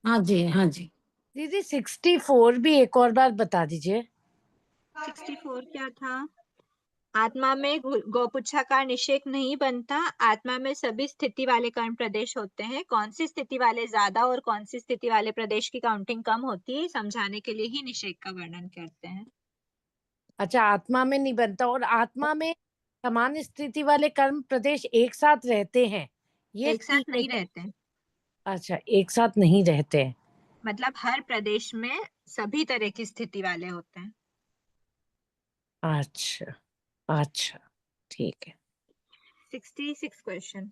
S13: हाँ जी, हाँ जी। दीदी 64 भी एक और बार बता दीजिए।
S2: 64 क्या था? आत्मा में गौपुच्छाकार निषेक नहीं बनता। आत्मा में सभी स्थिति वाले कर्म प्रदेश होते हैं। कौन सी स्थिति वाले ज्यादा और कौन सी स्थिति वाले प्रदेश की काउंटिंग कम होती है समझाने के लिए ही निषेक का वर्णन करते हैं।
S13: अच्छा, आत्मा में नहीं बनता, और आत्मा में समान स्थिति वाले कर्म प्रदेश एक साथ रहते हैं, ये
S2: एक साथ नहीं रहते हैं।
S13: अच्छा, एक साथ नहीं रहते हैं।
S2: मतलब हर प्रदेश में सभी तरह की स्थिति वाले होते हैं।
S13: अच्छा, अच्छा, ठीक है।
S2: 66 क्वेश्चन।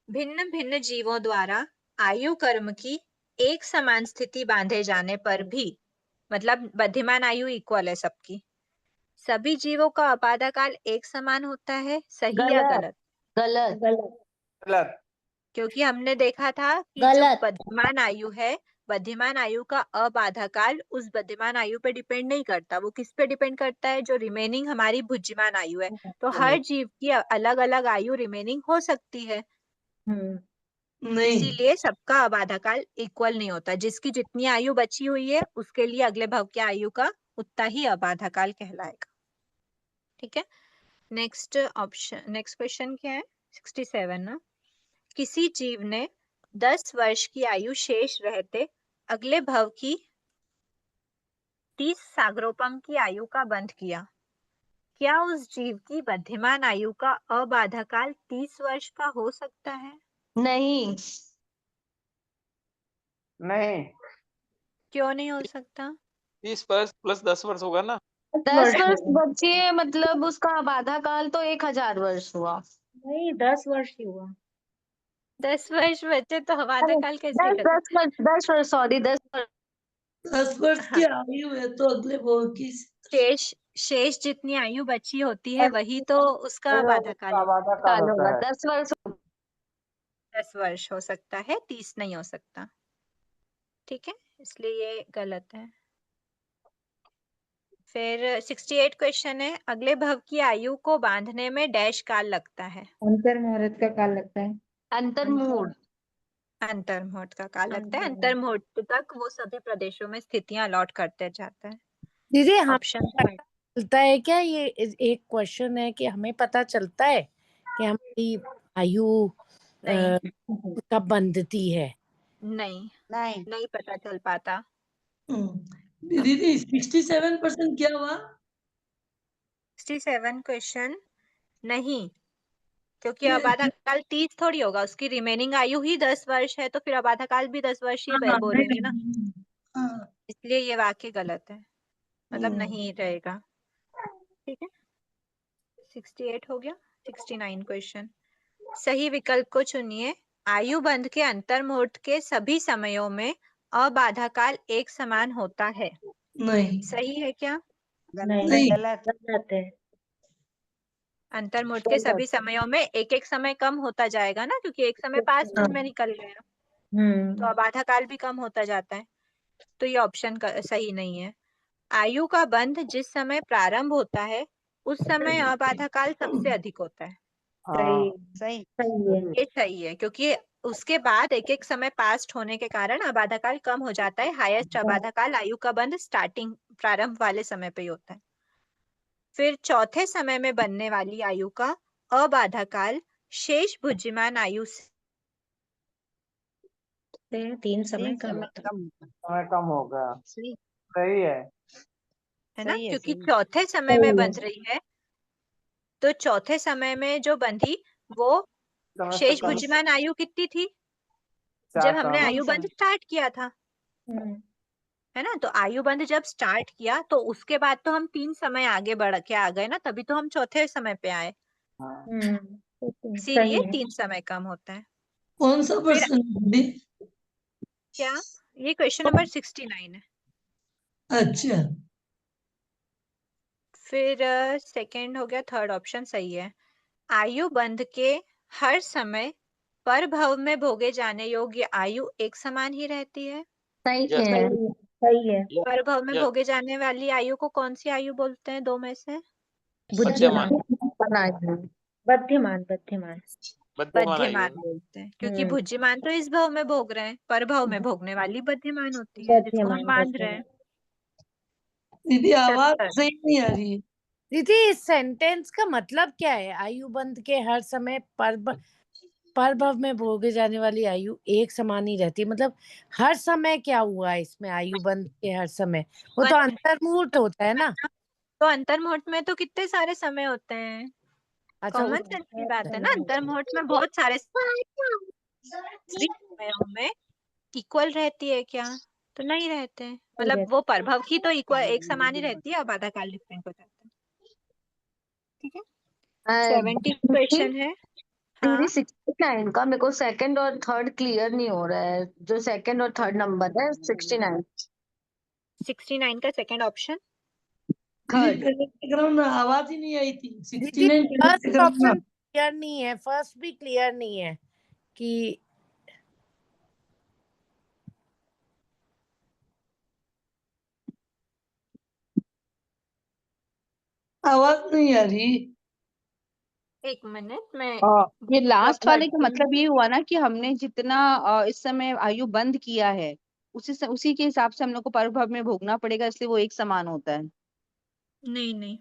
S2: भिन्न भिन्न जीवों द्वारा आयु कर्म की एक समान स्थिति बांधे जाने पर भी, मतलब बध्यमान आयु इक्वल है सबकी, सभी जीवों का अबाधा काल एक समान होता है, सही या गलत?
S8: गलत
S4: गलत।
S2: क्योंकि हमने देखा था कि जो
S8: गलत
S2: बध्यमान आयु है, बध्यमान आयु का अबाधा काल उस बध्यमान आयु पे डिपेंड नहीं करता। वो किस पे डिपेंड करता है? जो रिमेनिंग हमारी भुज्यमान आयु है। तो हर जीव की अलग अलग आयु रिमेनिंग हो सकती है,
S5: नहीं,
S2: इसीलिए सबका अबाधा काल इक्वल नहीं होता। जिसकी जितनी आयु बची हुई है उसके लिए अगले भव की आयु का उतना ही अबाधा काल कहलाएगा। ठीक है, नेक्स्ट ऑप्शन, नेक्स्ट क्वेश्चन क्या है? 67 ना। किसी जीव ने 10 वर्ष की आयु शेष रहते अगले भव की 30 सागरोपम की आयु का बंध किया। क्या उस जीव की बध्यमान आयु का अबाधा काल 30 वर्ष का हो सकता है?
S8: नहीं
S4: नहीं।
S2: क्यों नहीं हो सकता?
S9: 30 वर्ष प्लस 10 वर्ष होगा ना।
S8: 10 वर्ष बचे, मतलब उसका आबाधा काल तो 1000 वर्ष हुआ।
S3: नहीं 10 वर्ष ही हुआ।
S2: 10 वर्ष बचे तो अबाधा काल कैसे
S8: 10 वर्ष, सॉरी 10 वर्ष।
S5: 10 वर्ष की
S2: हाँ,
S5: आयु है तो अगले भव की
S2: शेष जितनी आयु बची होती है वही तो उसका आबाधा काल है।
S4: आबाधा काल
S8: काल
S4: होता
S8: होगा
S4: है।
S8: 10 वर्ष।
S2: 10 वर्ष हो सकता है, 30 नहीं हो सकता। ठीक है, इसलिए ये गलत है। फिर 68 क्वेश्चन है। अगले भव की आयु को बांधने में डैश काल लगता है।
S3: अंतर मुहूर्त का काल लगता है।
S8: अंतर मुहूर्त।
S2: अंतर मुहूर्त का काल लगता है। अंतर मुहूर्त तक वो सभी प्रदेशों में स्थितियां अलॉट करते जाता है।
S13: दीदी हमें
S2: ऑप्शन
S13: पता चलता है क्या, ये एक क्वेश्चन है कि हमें पता चलता है कि हमारी आयु
S2: नहीं,
S13: कब बंधती है?
S2: नहीं
S3: नहीं
S2: नहीं पता चल पाता।
S5: दीदी 67% क्या हुआ?
S2: 67 क्वेश्चन नहीं, क्योंकि अबाधा काल 30 थोड़ी होगा, उसकी रिमेनिंग आयु ही 10 वर्ष है, तो फिर अबाधा काल भी 10 वर्ष ही
S5: हाँ,
S2: बोलेंगे ना।
S5: हाँ,
S2: इसलिए ये वाक्य गलत है, मतलब नहीं रहेगा। ठीक है, 68 हो गया। 69 क्वेश्चन। सही विकल्प को चुनिए। आयु बंध के अंतर मुहूर्त के सभी समयों में अबाधा काल एक समान होता है।
S5: नहीं,
S2: सही है क्या?
S5: नहीं,
S3: गलत है।
S2: अंतर मुहूर्त के सभी समयों में एक एक समय कम होता जाएगा ना, क्योंकि एक समय पास्ट में निकल गया तो अबाधा काल भी कम होता जाता है। तो ये ऑप्शन सही नहीं है। आयु का बंध जिस समय प्रारंभ होता है उस समय अबाधा काल सबसे अधिक होता है।
S3: सही है।
S2: ये सही है, क्योंकि उसके बाद एक एक समय पास्ट होने के कारण अबाधा काल कम हो जाता है। हाईएस्ट अबाधा काल आयु का बंध स्टार्टिंग प्रारंभ वाले समय पे ही होता है। फिर चौथे समय में बनने वाली आयु का अबाधा काल शेष बुद्धिमान आयु
S3: तीन समय कम होता है।
S4: समय कम होगा। सही है।
S2: है ना,
S7: सही है,
S2: क्योंकि
S7: सही है।
S2: चौथे समय में बंध रही है, तो चौथे समय में जो बंधी वो शेष भुज्यमान आयु कितनी थी जब हमने आयु बंध स्टार्ट किया था, है ना। तो आयु बंध जब स्टार्ट किया तो उसके बाद तो हम 3 समय आगे बढ़ के आ गए ना, तभी तो हम चौथे समय पे आए, इसीलिए 3 समय कम होता है।
S5: कौन सा
S2: फिर
S5: प्रश्न दीदी?
S2: क्या, ये क्वेश्चन नंबर 69 है।
S5: अच्छा,
S2: फिर सेकंड हो गया, थर्ड ऑप्शन सही है। आयु बंध के हर समय पर भव में भोगे जाने योग्य आयु एक समान ही रहती है।
S8: सही
S9: Yes.
S8: है।
S3: सही है।
S2: पर भव में
S9: Yes.
S2: भोगे जाने वाली आयु को कौन सी आयु बोलते हैं, दो में से?
S9: बुद्धिमान
S3: बद्धिमान बद्धिमान।
S9: बुद्धिमान आयु
S2: बद्धिमान बोलते हैं, क्योंकि बुद्धिमान तो इस भव में भोग रहे हैं, पर भव में भोगने वाली बद्धिमान होती है, जिसको हम बांध रहे हैं।
S5: दीदी आवाज
S2: 70।
S5: सही नहीं आ रही है।
S13: दीदी इस सेंटेंस का मतलब क्या है? आयु बंध के हर समय परभव में भोगे जाने वाली आयु एक समान ही रहती है, मतलब हर समय क्या हुआ इसमें? आयु बंध के हर समय, वो तो अंतर्मुहूर्त होता है ना।
S2: तो अंतर्मुहूर्त में तो कितने सारे समय होते हैं,
S13: अच्छा,
S2: कॉमन सेंस की बात है ना। अंतर्मुहूर्त में बहुत सारे सभी समयों में इक्वल रहती है क्या? तो नहीं रहते हैं, मतलब वो परभव की तो इक्वल एक समान ही रहती है, अब आधा काल डिफरेंट हो जाता है। ठीक है, 70 क्वेश्चन है। हाँ,
S8: दीदी 69 का मेरे को सेकंड और थर्ड क्लियर नहीं हो रहा है, जो सेकंड और थर्ड नंबर है 69।
S2: 69 का सेकंड ऑप्शन।
S5: दीदी पहले बैकग्राउंड में आवाज ही नहीं आई थी।
S13: दीदी
S5: 69
S13: फर्स्ट
S5: बैकग्राउंड
S13: ऑप्शन
S5: में
S13: क्लियर नहीं है, फर्स्ट भी क्लियर नहीं है कि
S5: आवाज नहीं आ रही।
S2: एक मिनट में
S7: ये लास्ट वाले का
S2: भरती हूँ।
S7: मतलब ये हुआ ना कि हमने जितना इस समय आयु बंद किया है उसी के हिसाब से हम लोग को परभव में भोगना पड़ेगा, इसलिए वो एक समान होता है।
S2: नहीं नहीं,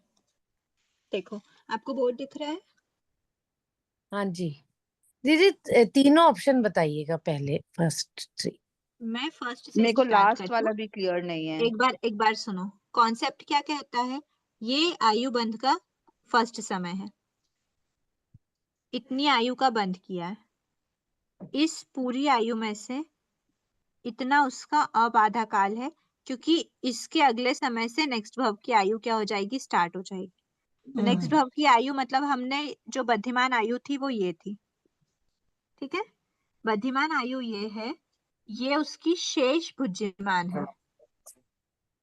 S2: देखो आपको बोर्ड दिख रहा है।
S13: हाँ जी दीदी, तीनों ऑप्शन बताइएगा पहले, फर्स्ट थ्री।
S2: मैं फर्स्ट से
S7: मेरे को
S2: स्टार्ट
S7: लास्ट
S2: करती
S7: वाला
S2: हूँ।
S7: भी क्लियर नहीं है।
S2: एक बार सुनो, कॉन्सेप्ट क्या कहता है। ये आयु बंध का फर्स्ट समय है, इतनी आयु का बंध किया है, इस पूरी आयु में से इतना उसका अब आधा काल है, क्योंकि इसके अगले समय से नेक्स्ट भव की आयु क्या हो जाएगी, स्टार्ट हो जाएगी। तो नेक्स्ट भव की आयु मतलब हमने जो बद्धिमान आयु थी वो ये थी, ठीक है। बद्धिमान आयु ये है, ये उसकी शेष भुज्यमान है।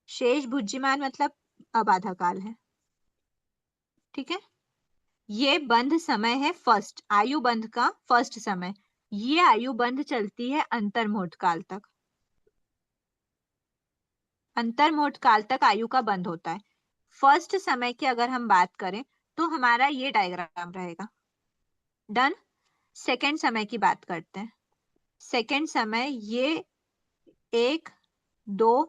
S2: शेष भुज्यमान मतलब अब आधा काल है, ठीक है। ये बंध समय है फर्स्ट, आयु बंध का फर्स्ट समय। ये आयु बंध चलती है अंतर्मुहूर्त काल तक। अंतर्मुहूर्त काल तक आयु का बंध होता है। फर्स्ट समय की अगर हम बात करें तो हमारा ये डायग्राम रहेगा। डन। सेकंड समय की बात करते हैं। सेकंड समय ये 1 2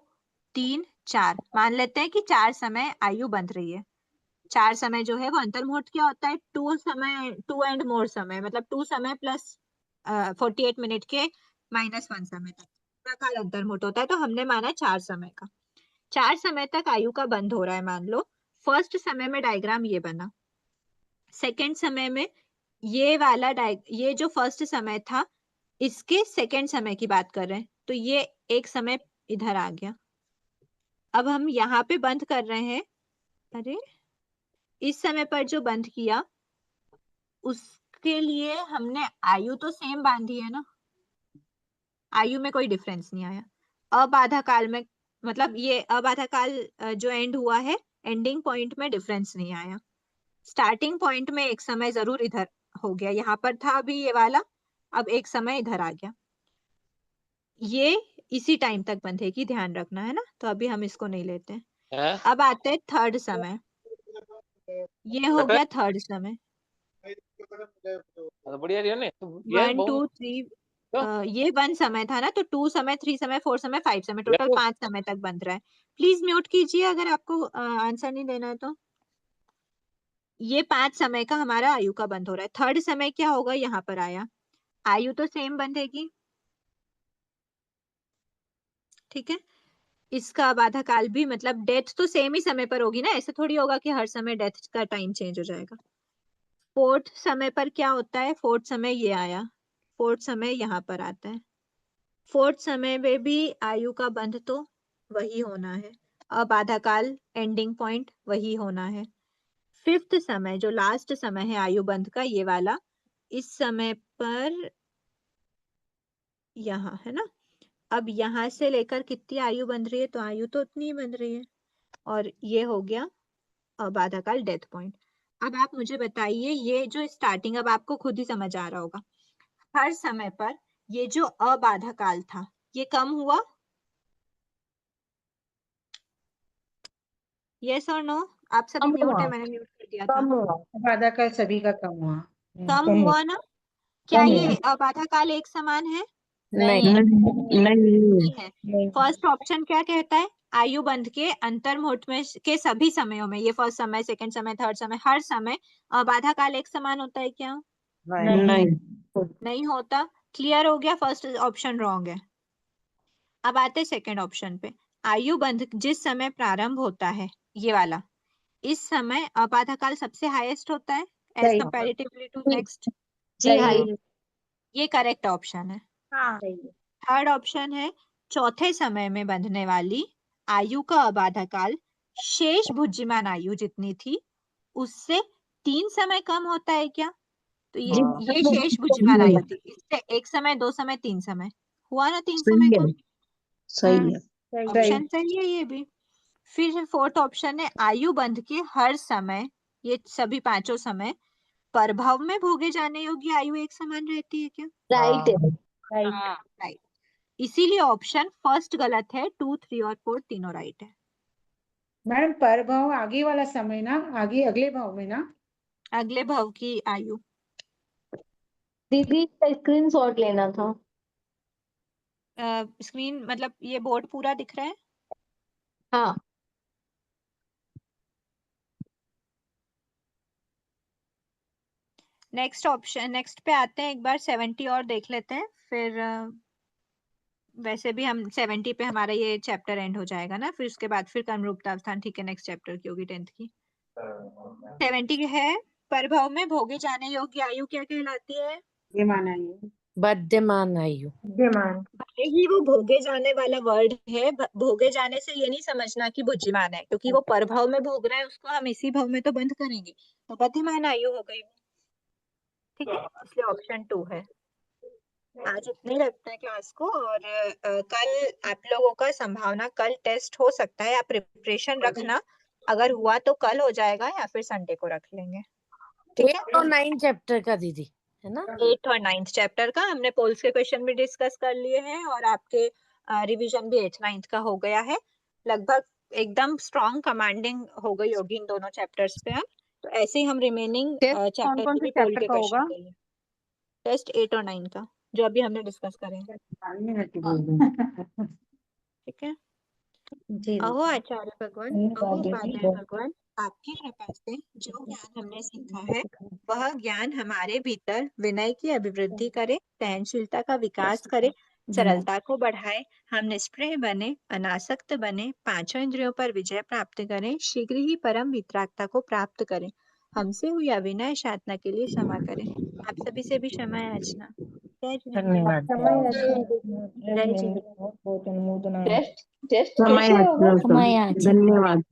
S2: 3 4 मान लेते हैं कि 4 समय आयु बंध रही है। 4 समय जो है वो अंतर्मुहूर्त क्या होता है, 2 एंड मोर समय, मतलब 2 समय प्लस 48 मिनट के -1 समय तक पूरा काल अंतर्मुहूर्त होता है। तो हमने माना 4 समय का, 4 समय तक आयु का बंद हो रहा है मान लो। फर्स्ट समय में डायग्राम ये बना। सेकंड समय में ये वाला ये जो फर्स्ट समय था इसके सेकंड समय की बात कर रहे हैं, तो ये एक समय इधर आ गया। अब हम यहाँ पे बंद कर रहे हैं। अरे इस समय पर जो बंद किया उसके लिए हमने आयु तो सेम बांधी है ना, आयु में कोई डिफरेंस नहीं आया। अब आधा काल में मतलब ये अब आधा काल जो एंड हुआ है, एंडिंग पॉइंट में डिफरेंस नहीं आया। स्टार्टिंग पॉइंट में एक समय जरूर इधर हो गया, यहाँ पर था अभी ये वाला, अब एक समय इधर आ गया। ये इसी टाइम तक बंधेगी, ध्यान रखना है ना। तो अभी हम इसको नहीं लेते हैं।
S9: हैं?
S2: अब आते हैं थर्ड समय। ये हो गया थर्ड समय।
S9: बढ़िया रही है ने? ये
S2: 1 2 3 ये 1 समय था ना, तो 2 समय 3 समय 4 समय 5 समय, टोटल 5 समय तक बंध रहा है। प्लीज म्यूट कीजिए अगर आपको आंसर नहीं देना है तो। ये 5 समय का हमारा आयु का बंध हो रहा है। थर्ड समय क्या होगा, यहाँ पर आया, आयु तो सेम बंधेगी, ठीक है। इसका बाधा काल भी मतलब डेथ तो सेम ही समय पर होगी ना, ऐसे थोड़ी होगा कि हर समय डेथ का टाइम चेंज हो जाएगा। फोर्थ समय पर क्या होता है, फोर्थ समय ये आया, फोर्थ समय यहाँ पर आता है। फोर्थ समय में भी आयु का बंध तो वही होना है, अबाधा काल एंडिंग पॉइंट वही होना है। फिफ्थ समय जो लास्ट समय है आयु बंध का, ये वाला, इस समय पर यहाँ है ना। अब यहाँ से लेकर कितनी आयु बंध रही है, तो आयु तो उतनी ही बंध रही है, और ये हो गया अबाधा काल डेथ पॉइंट। अब आप मुझे बताइए, ये जो स्टार्टिंग अब आपको खुद ही समझ आ रहा होगा, हर समय पर ये जो अबाधा काल था ये कम हुआ, यस और नो? आप सभी म्यूट है, मैंने म्यूट कर दिया था।
S3: कम हुआ, बाधा काल सभी का कम हुआ।
S2: कम हुआ ना? क्या ये अबाधा काल एक समान है?
S12: नहीं
S2: नहीं है। फर्स्ट ऑप्शन क्या कहता है, आयु बंध के अंतर मुहूर्त में के सभी समयों में, ये फर्स्ट समय, सेकंड समय, थर्ड समय, हर समय अबाधा काल एक समान होता है क्या? नहीं होता। क्लियर हो गया, फर्स्ट ऑप्शन रॉन्ग है। अब आते सेकंड ऑप्शन पे, आयु बंध जिस समय प्रारंभ होता है, ये वाला, इस समय अबाधा काल सबसे हाईएस्ट होता है एज कंपैरेटिवली टू नेक्स्ट।
S8: जी हाँ।
S2: ये करेक्ट ऑप्शन है। थर्ड ऑप्शन है, चौथे समय में बंधने वाली आयु का अबाधा काल शेष भुज्यमान आयु जितनी थी उससे 3 समय कम होता है क्या? तो ये शेष भुज्यमान आयु थी, इससे 1 समय, 2 समय, 3 समय हुआ ना, 3 समय कम।
S12: सही है।
S2: ऑप्शन सही है ये भी। फिर फोर्थ ऑप्शन है, आयु बंध के हर समय, ये सभी पांचों समय प्रभाव में भोगे जाने योग्य आयु एक समान रहती है क्या? राइट। इसीलिए ऑप्शन फर्स्ट गलत है, 2, 3 और 4 तीनों राइट है।
S3: मैडम पर भाव आगे वाला समय ना, आगे अगले भाव में ना,
S2: अगले भाव की आयु।
S8: दीदी स्क्रीन शॉट लेना था।
S2: स्क्रीन मतलब ये बोर्ड पूरा दिख रहा है?
S8: हाँ।
S2: नेक्स्ट ऑप्शन, नेक्स्ट पे आते हैं, एक बार 70 और देख लेते हैं, फिर वैसे भी हम 70 पे हमारा ये चैप्टर एंड हो जाएगा ना, फिर उसके बाद फिर कर्मरूपता अवस्थान, ठीक है, नेक्स्ट चैप्टर की होगी 10th की। 70 है, प्रभाव में भोगे जाने योग्य आयु क्या कहलाती है?
S3: ये माना है
S13: बद्यमान आयु।
S2: भले ही वो भोगे जाने वाला वर्ड है, भोगे जाने से ये नहीं समझना कि बुद्धिमान है, क्योंकि वो परभाव में भोग रहा है, उसको हम इसी भाव में तो बंद करेंगे, तो बद्धिमान आयु हो गई। ठीक है, इसलिए ऑप्शन 2 है। आज इतने ही रखते हैं क्लास को, और कल आप लोगों का संभावना कल टेस्ट हो सकता है, आप प्रिपरेशन रखना, अगर हुआ तो कल हो जाएगा या फिर संडे को रख लेंगे। ठीक है,
S13: 8 और 9 चैप्टर का दीदी है ना?
S2: 8th और 9th चैप्टर का हमने पोल्स के क्वेश्चन भी डिस्कस कर लिए हैं, और आपके रिवीजन भी 8th 9th का हो गया है, लगभग एकदम स्ट्रॉन्ग कमांडिंग हो गई होगी इन दोनों चैप्टर्स पे। अब तो ऐसे ही हम रिमेनिंग चैप्टर के भी पोल के क्वेश्चन देंगे। टेस्ट 8 और 9 का जो अभी हमने डिस्कस करे हैं। ठीक है, अहो आचार्य भगवान, अहो उपाध्याय भगवान, आपकी कृपा से जो ज्ञान हमने सीखा है वह ज्ञान हमारे भीतर विनय की अभिवृद्धि करे, सहनशीलता का विकास करे, सरलता को बढ़ाए, हम निष्प्रिय बने, अनासक्त बने, पांचों इंद्रियों पर विजय प्राप्त करें, शीघ्र ही परम वितरागता को प्राप्त करें, हमसे हुई अविनय शातना के लिए क्षमा करें। आप सभी से भी क्षमा याचना। जय
S12: धन्यवाद।
S10: टेस्ट टेस्ट
S12: समय
S10: कैसे होगा?
S12: धन्यवाद।